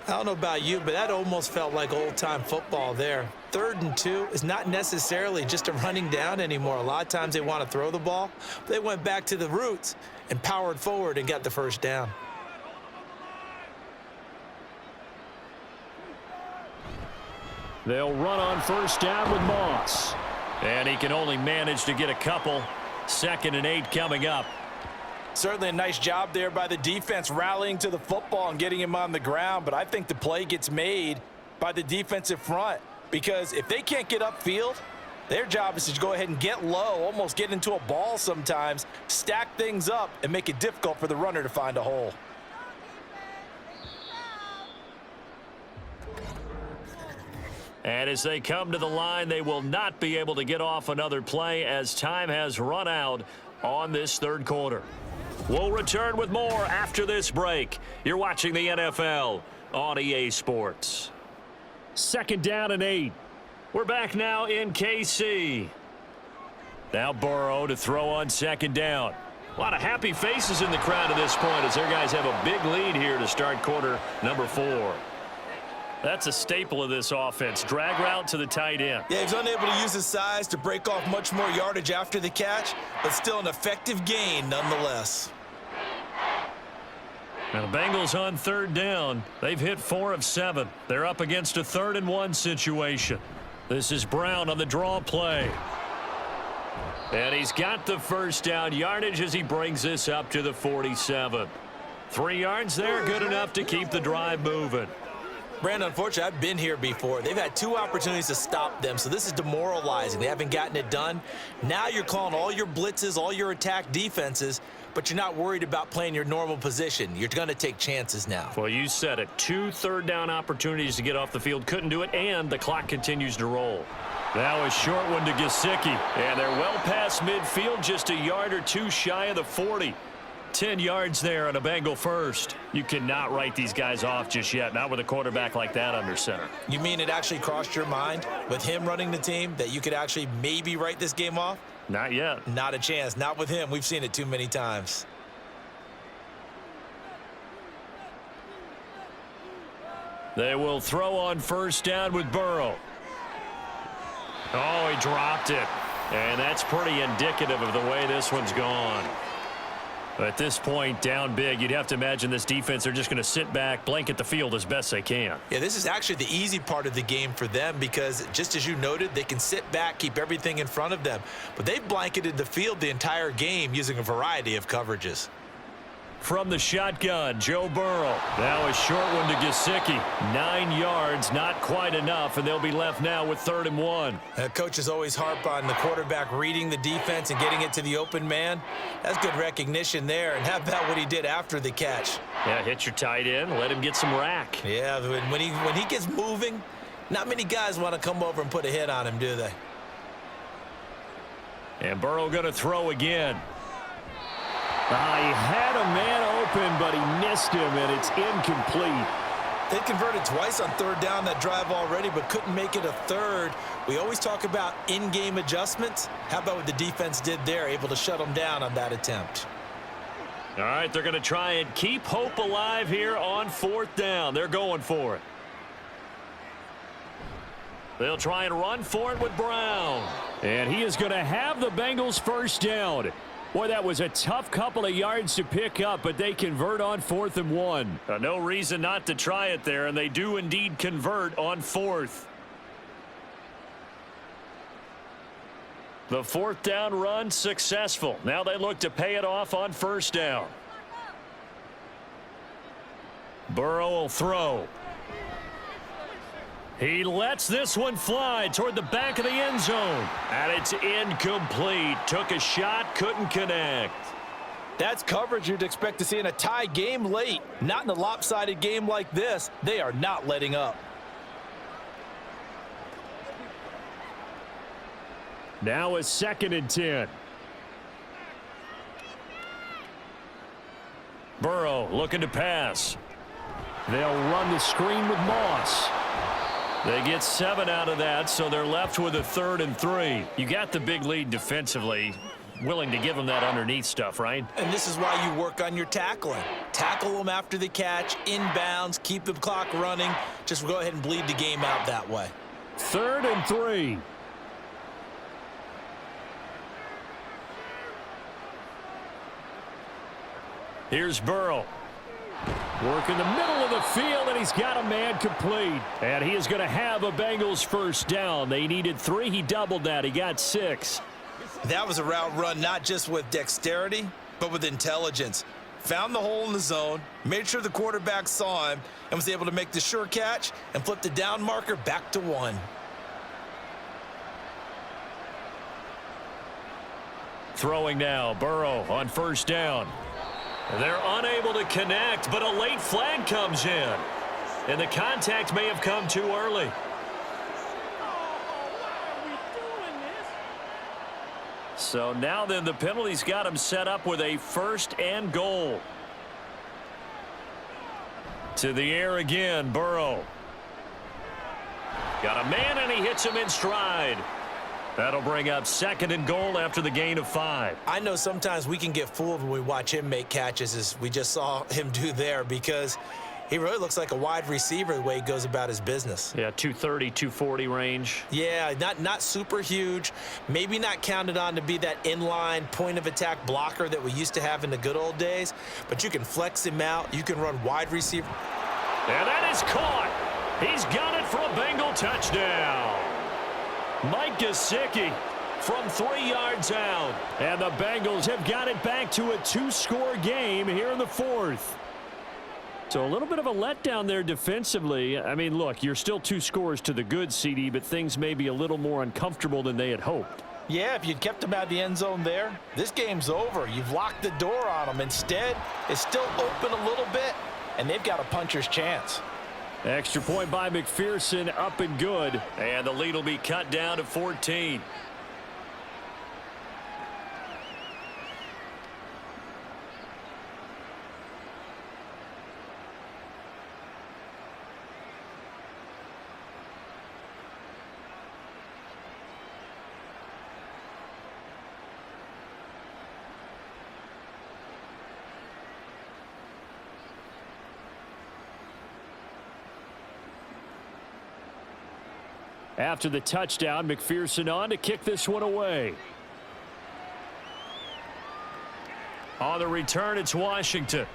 I don't know about you, but that almost felt like old-time football there. 3rd and 2 is not necessarily just a running down anymore. A lot of times they want to throw the ball. They went back to the roots and powered forward and got the first down. They'll run on first down with Moss. And he can only manage to get a couple. 2nd and 8 coming up. Certainly a nice job there by the defense rallying to the football and getting him on the ground, but I think the play gets made by the defensive front because if they can't get upfield, their job is to go ahead and get low, almost get into a ball sometimes, stack things up, and make it difficult for the runner to find a hole. And as they come to the line, they will not be able to get off another play as time has run out on this 3rd quarter. We'll return with more after this break. You're watching the NFL on EA Sports. 2nd down and 8. We're back now in KC. Now Burrow to throw on 2nd down. A lot of happy faces in the crowd at this point as their guys have a big lead here to start quarter number 4. That's a staple of this offense. Drag route to the tight end. Yeah, he's unable to use his size to break off much more yardage after the catch, but still an effective gain nonetheless. Now the Bengals on 3rd down. They've hit 4 of 7. They're up against a 3rd and 1 situation. This is Brown on the draw play. And he's got the first down yardage as he brings this up to the 47. 3 yards there, good enough to keep the drive moving. Brandon, unfortunately, I've been here before. They've had 2 opportunities to stop them, so this is demoralizing. They haven't gotten it done. Now you're calling all your blitzes, all your attack defenses, but you're not worried about playing your normal position. You're going to take chances now. Well, you said it. 2 3rd down opportunities to get off the field. Couldn't do it, and the clock continues to roll. Now a short one to Gesicki. And they're well past midfield, just a yard or 2 shy of the 40. 10 yards there on a Bengal first. You cannot write these guys off just yet, not with a quarterback like that under center. You mean it actually crossed your mind with him running the team that you could actually maybe write this game off? Not yet. Not a chance. Not with him. We've seen it too many times. They will throw on first down with Burrow. Oh, he dropped it. And that's pretty indicative of the way this one's gone. At this point, down big, you'd have to imagine this defense are just going to sit back, blanket the field as best they can. Yeah, this is actually the easy part of the game for them because, just as you noted, they can sit back, keep everything in front of them. But they've blanketed the field the entire game using a variety of coverages. From the shotgun, Joe Burrow. Now a short one to Gesicki. 9 yards, not quite enough, and they'll be left now with 3rd and 1. Coaches always harp on the quarterback reading the defense and getting it to the open man. That's good recognition there. And how about what he did after the catch? Yeah, hit your tight end, let him get some rack. Yeah, when he gets moving, not many guys want to come over and put a hit on him, do they? And Burrow going to throw again. He had a man open, but he missed him, and it's incomplete. They converted twice on third down that drive already, but couldn't make it a third. We always talk about in-game adjustments. How about what the defense did there, able to shut them down on that attempt? All right, they're going to try and keep hope alive here on fourth down. They're going for it. They'll try and run for it with Brown. And he is going to have the Bengals first down. Boy, that was a tough couple of yards to pick up, but they convert on 4th and 1. No reason not to try it there, and they do indeed convert on 4th. The 4th down run successful. Now they look to pay it off on 1st down. Burrow will throw. He lets this one fly toward the back of the end zone. And it's incomplete. Took a shot, couldn't connect. That's coverage you'd expect to see in a tie game late. Not in a lopsided game like this. They are not letting up. Now a 2nd and 10. Burrow looking to pass. They'll run the screen with Moss. They get 7 out of that, so they're left with a 3rd and 3. You got the big lead defensively. Willing to give them that underneath stuff, right? And this is why you work on your tackling. Tackle them after the catch, inbounds, keep the clock running. Just go ahead and bleed the game out that way. 3rd and 3. Here's Burrow. Work in the middle of the field, and he's got a man complete. And he is going to have a Bengals first down. They needed 3. He doubled that. He got 6. That was a route run not just with dexterity, but with intelligence. Found the hole in the zone, made sure the quarterback saw him, and was able to make the sure catch and flip the down marker back to 1. Throwing now, Burrow on 1st down. They're unable to connect, but a late flag comes in. And the contact may have come too early. So now then the penalty's got him set up with a 1st and goal. To the air again, Burrow. Got a man and he hits him in stride. That'll bring up 2nd and goal after the gain of 5. I know sometimes we can get fooled when we watch him make catches, as we just saw him do there, because he really looks like a wide receiver the way he goes about his business. Yeah, 230, 240 range. Yeah, not super huge. Maybe not counted on to be that inline point-of-attack blocker that we used to have in the good old days, but you can flex him out. You can run wide receiver. And that is caught. He's got it for a Bengal touchdown. Mike Gesicki from 3 yards out. And the Bengals have got it back to a 2-score game here in the 4th. So a little bit of a letdown there defensively. I mean, look, you're still 2 scores to the good, CD, but things may be a little more uncomfortable than they had hoped. Yeah, if you'd kept them out of the end zone there, this game's over. You've locked the door on them. Instead, it's still open a little bit, and they've got a puncher's chance. Extra point by McPherson, up and good. And the lead will be cut down to 14. After the touchdown, McPherson on to kick this one away. On the return, it's Washington.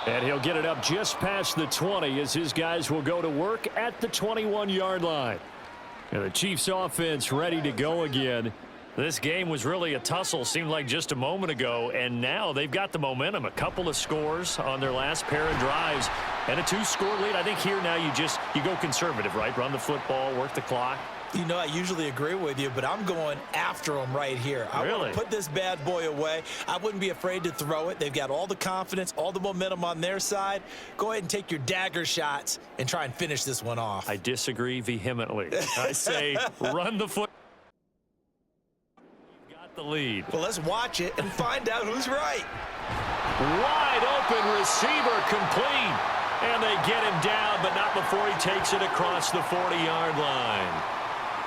And he'll get it up just past the 20 as his guys will go to work at the 21-yard line. And the Chiefs offense ready to go again. This game was really a tussle, seemed like just a moment ago, and now they've got the momentum. A couple of scores on their last pair of drives and a 2-score lead. I think here now you go conservative, right? Run the football, work the clock. You know, I usually agree with you, but I'm going after them right here. I want to put this bad boy away. I wouldn't be afraid to throw it. They've got all the confidence, all the momentum on their side. Go ahead and take your dagger shots and try and finish this one off. I disagree vehemently. I say run the football. The lead. Well, let's watch it and find out who's right. Wide open receiver complete. And they get him down, but not before he takes it across the 40-yard line.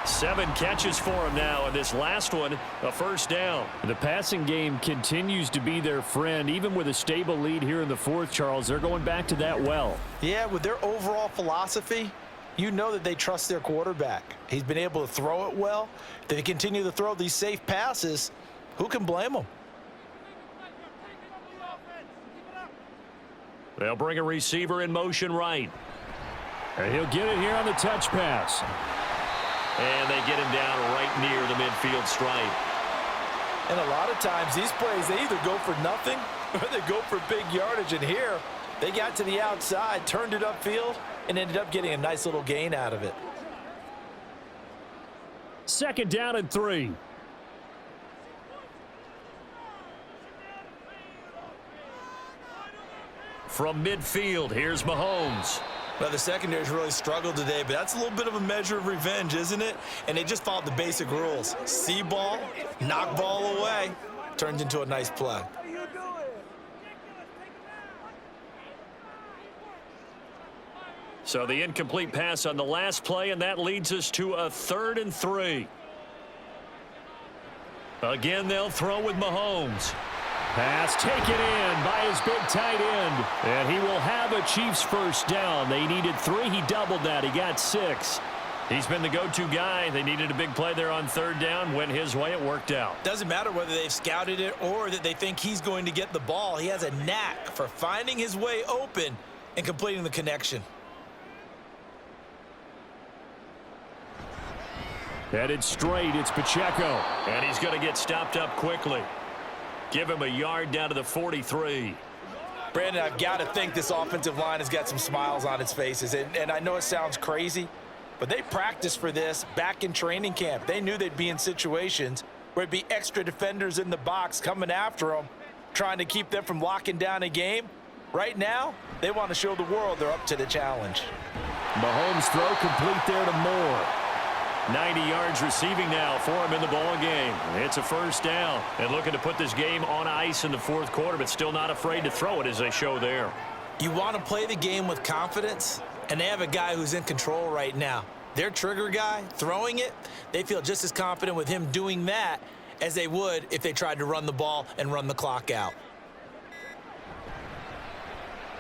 7 catches for him now, and this last one, a first down. The passing game continues to be their friend. Even with a stable lead here in the fourth, Charles, they're going back to that well. Yeah, with their overall philosophy, you know that they trust their quarterback. He's been able to throw it well. They continue to throw these safe passes. Who can blame them? They'll bring a receiver in motion right. And he'll get it here on the touch pass. And they get him down right near the midfield stripe. And a lot of times these plays, they either go for nothing or they go for big yardage. And here, they got to the outside, turned it upfield, and ended up getting a nice little gain out of it. 2nd down and 3. From midfield, here's Mahomes. Now, the secondary's really struggled today, but that's a little bit of a measure of revenge, isn't it? And they just followed the basic rules. See ball, knock ball away, turns into a nice play. So the incomplete pass on the last play, and that leads us to a 3rd and 3. Again, they'll throw with Mahomes. Pass taken in by his big tight end. And he will have a Chiefs first down. They needed 3. He doubled that. He got 6. He's been the go-to guy. They needed a big play there on 3rd down. Went his way. It worked out. Doesn't matter whether they've scouted it or that they think he's going to get the ball. He has a knack for finding his way open and completing the connection. Headed straight, it's Pacheco. And he's going to get stopped up quickly. Give him a yard down to the 43. Brandon, I've got to think this offensive line has got some smiles on its faces. And I know it sounds crazy, but they practiced for this back in training camp. They knew they'd be in situations where it'd be extra defenders in the box coming after them, trying to keep them from locking down a game. Right now, they want to show the world they're up to the challenge. Mahomes' throw complete there to Moore. 90 yards receiving now for him in the ball game. It's a first down. And looking to put this game on ice in the 4th quarter, but still not afraid to throw it as they show there. You want to play the game with confidence, and they have a guy who's in control right now. Their trigger guy, throwing it, they feel just as confident with him doing that as they would if they tried to run the ball and run the clock out.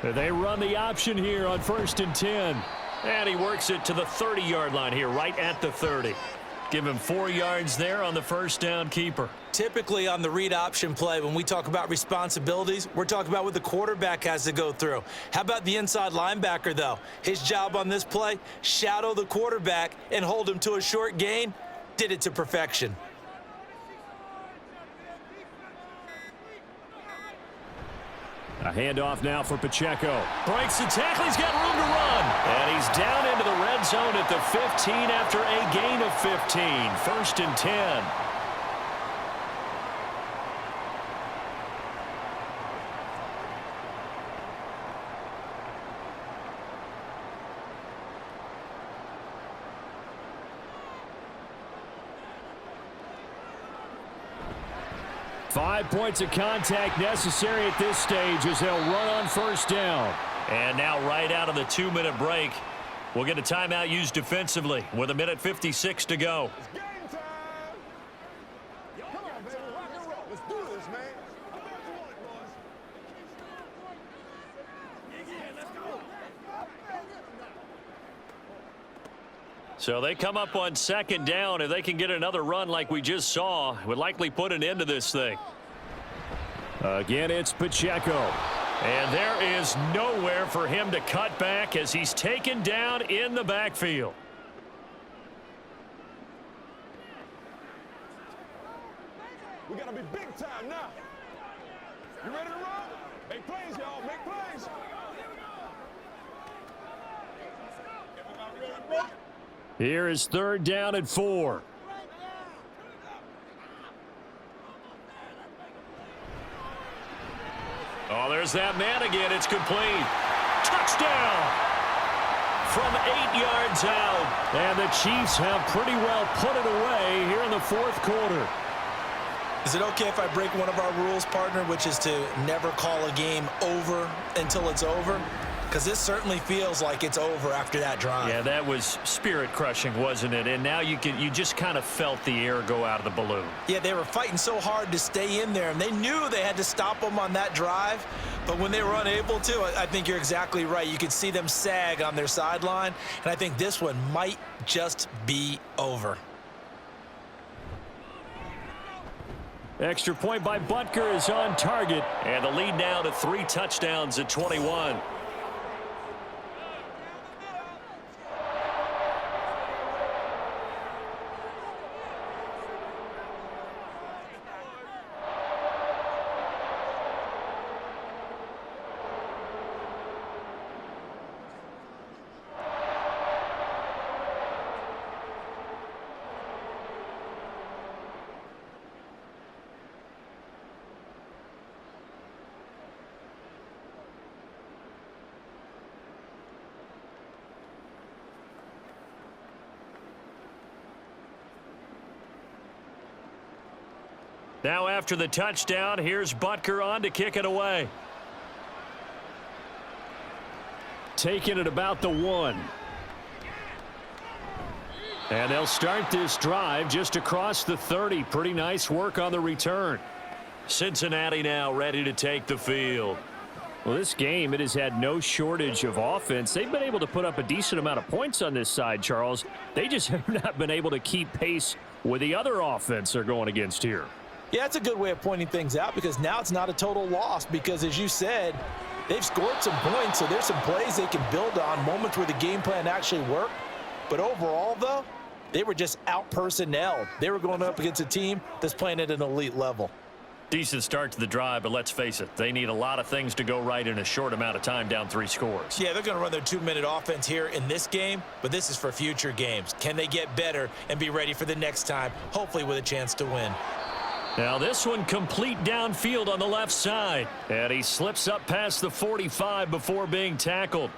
They run the option here on 1st and 10. And he works it to the 30-yard line here, right at the 30. Give him 4 yards there on the first down keeper. Typically on the read option play, when we talk about responsibilities, we're talking about what the quarterback has to go through. How about the inside linebacker, though? His job on this play, shadow the quarterback and hold him to a short gain. Did it to perfection. A handoff now for Pacheco. Breaks the tackle. He's got room to run. And he's down into the red zone at the 15 after a gain of 15. 1st and 10. Five points of contact necessary at this stage as they'll run on first down. And now right out of the 2-minute break, we'll get a timeout used defensively with 1:56 to go. It's game time. Come on, baby. Rock and roll. Let's do this, man. I bet you want it, boys. Let's go. So they come up on 2nd down. If they can get another run like we just saw, would likely put an end to this thing. Again, it's Pacheco. And there is nowhere for him to cut back as he's taken down in the backfield. We got to be big time now. You ready to roll? Make plays, y'all. Make plays. Here is 3rd down and 4. Oh, there's that man again. It's complete. Touchdown! From 8 yards out. And the Chiefs have pretty well put it away here in the 4th quarter. Is it okay if I break one of our rules, partner, which is to never call a game over until it's over? Because this certainly feels like it's over after that drive. Yeah, that was spirit-crushing, wasn't it? And now you just kind of felt the air go out of the balloon. Yeah, they were fighting so hard to stay in there, and they knew they had to stop them on that drive. But when they were unable to, I think you're exactly right. You could see them sag on their sideline, and I think this one might just be over. Extra point by Butker is on target, and the lead now to 3 touchdowns at 21. Now after the touchdown, here's Butker on to kick it away. Taking it about the 1. And they'll start this drive just across the 30. Pretty nice work on the return. Cincinnati now ready to take the field. Well, this game, it has had no shortage of offense. They've been able to put up a decent amount of points on this side, Charles. They just have not been able to keep pace with the other offense they're going against here. Yeah, that's a good way of pointing things out because now it's not a total loss because, as you said, they've scored some points, so there's some plays they can build on, moments where the game plan actually worked. But overall, though, they were just out-personnelled. They were going up against a team that's playing at an elite level. Decent start to the drive, but let's face it, they need a lot of things to go right in a short amount of time down 3 scores. Yeah, they're going to run their 2-minute offense here in this game, but this is for future games. Can they get better and be ready for the next time, hopefully with a chance to win? Now this one complete downfield on the left side. And he slips up past the 45 before being tackled.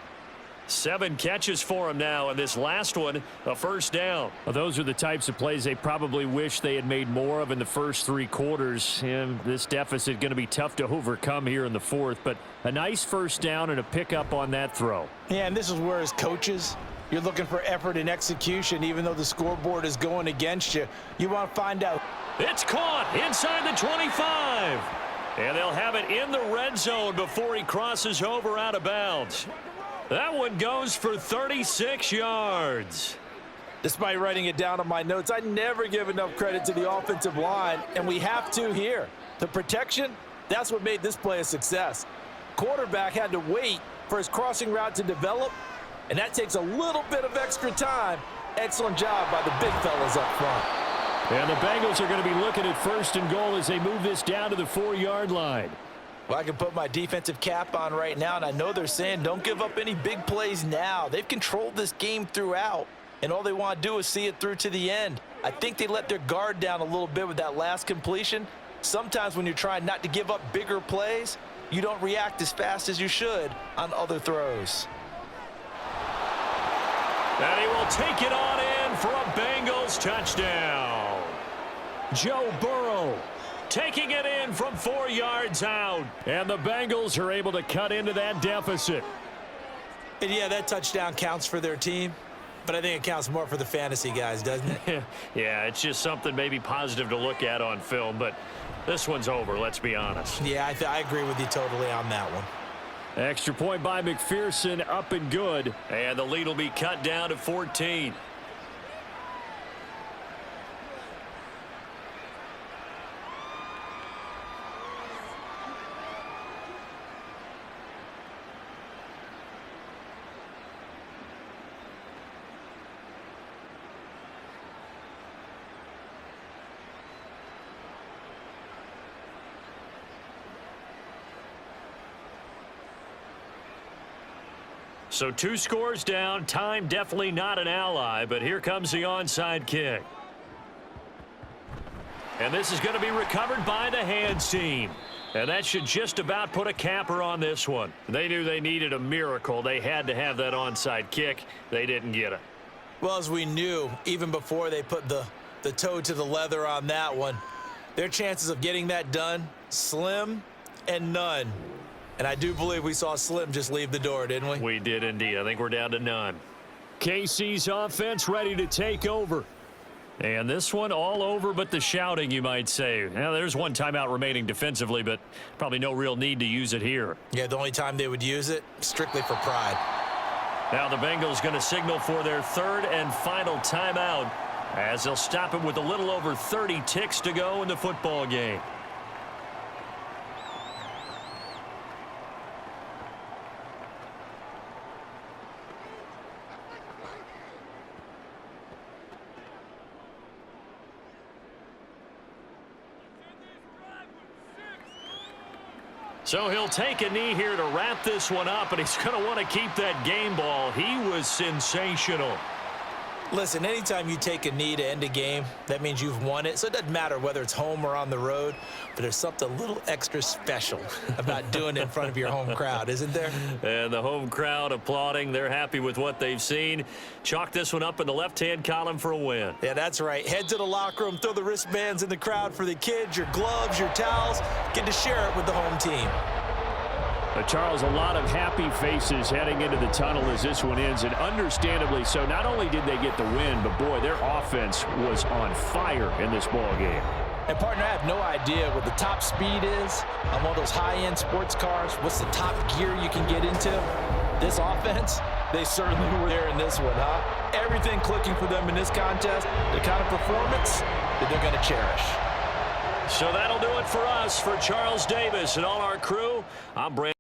7 catches for him now, and this last one, a first down. Well, those are the types of plays they probably wish they had made more of in the first 3 quarters. And this deficit going to be tough to overcome here in the 4th, but a nice first down and a pickup on that throw. Yeah, and this is where, as coaches, you're looking for effort and execution. Even though the scoreboard is going against you, you want to find out. It's caught inside the 25. And they'll have it in the red zone before he crosses over out of bounds. That one goes for 36 yards. Despite writing it down on my notes, I never give enough credit to the offensive line, and we have to here. The protection, that's what made this play a success. Quarterback had to wait for his crossing route to develop, and that takes a little bit of extra time. Excellent job by the big fellas up front. And the Bengals are going to be looking at 1st and goal as they move this down to the 4-yard line. Well, I can put my defensive cap on right now, and I know they're saying don't give up any big plays now. They've controlled this game throughout, and all they want to do is see it through to the end. I think they let their guard down a little bit with that last completion. Sometimes when you're trying not to give up bigger plays, you don't react as fast as you should on other throws. And he will take it on in for a Bengals touchdown. Joe Burrow taking it in from 4 yards out. And the Bengals are able to cut into that deficit. And yeah, that touchdown counts for their team, but I think it counts more for the fantasy guys, doesn't it? Yeah, it's just something maybe positive to look at on film, but this one's over, let's be honest. Yeah, I agree with you totally on that one. Extra point by McPherson, up and good. And the lead will be cut down to 14. So 2 scores down. Time definitely not an ally, but here comes the onside kick. And this is going to be recovered by the hands team. And that should just about put a capper on this one. They knew they needed a miracle. They had to have that onside kick. They didn't get it. Well, as we knew, even before they put the toe to the leather on that one, Their chances of getting that done, slim and none. And I do believe we saw Slim just leave the door, didn't we? We did indeed. I think we're down to none. KC's offense ready to take over. And this one all over but the shouting, you might say. Now, there's one timeout remaining defensively, but probably no real need to use it here. Yeah, the only time they would use it, strictly for pride. Now the Bengals going to signal for their third and final timeout as they'll stop it with a little over 30 ticks to go in the football game. So he'll take a knee here to wrap this one up, and he's going to want to keep that game ball. He was sensational. Listen, anytime you take a knee to end a game, that means you've won it. So it doesn't matter whether it's home or on the road, but there's something a little extra special about doing it in front of your home crowd, isn't there? And the home crowd applauding. They're happy with what they've seen. Chalk this one up in the left-hand column for a win. Yeah, that's right. Head to the locker room, throw the wristbands in the crowd for the kids, your gloves, your towels. Get to share it with the home team. Charles, a lot of happy faces heading into the tunnel as this one ends, and understandably so. Not only did they get the win, but boy, their offense was on fire in this ball game. And partner, I have no idea what the top speed is on one of those high-end sports cars. What's the top gear you can get into? This offense, they certainly were there in this one, huh? Everything clicking for them in this contest, the kind of performance that they're going to cherish. So that'll do it for us. For Charles Davis and all our crew, I'm Brandon.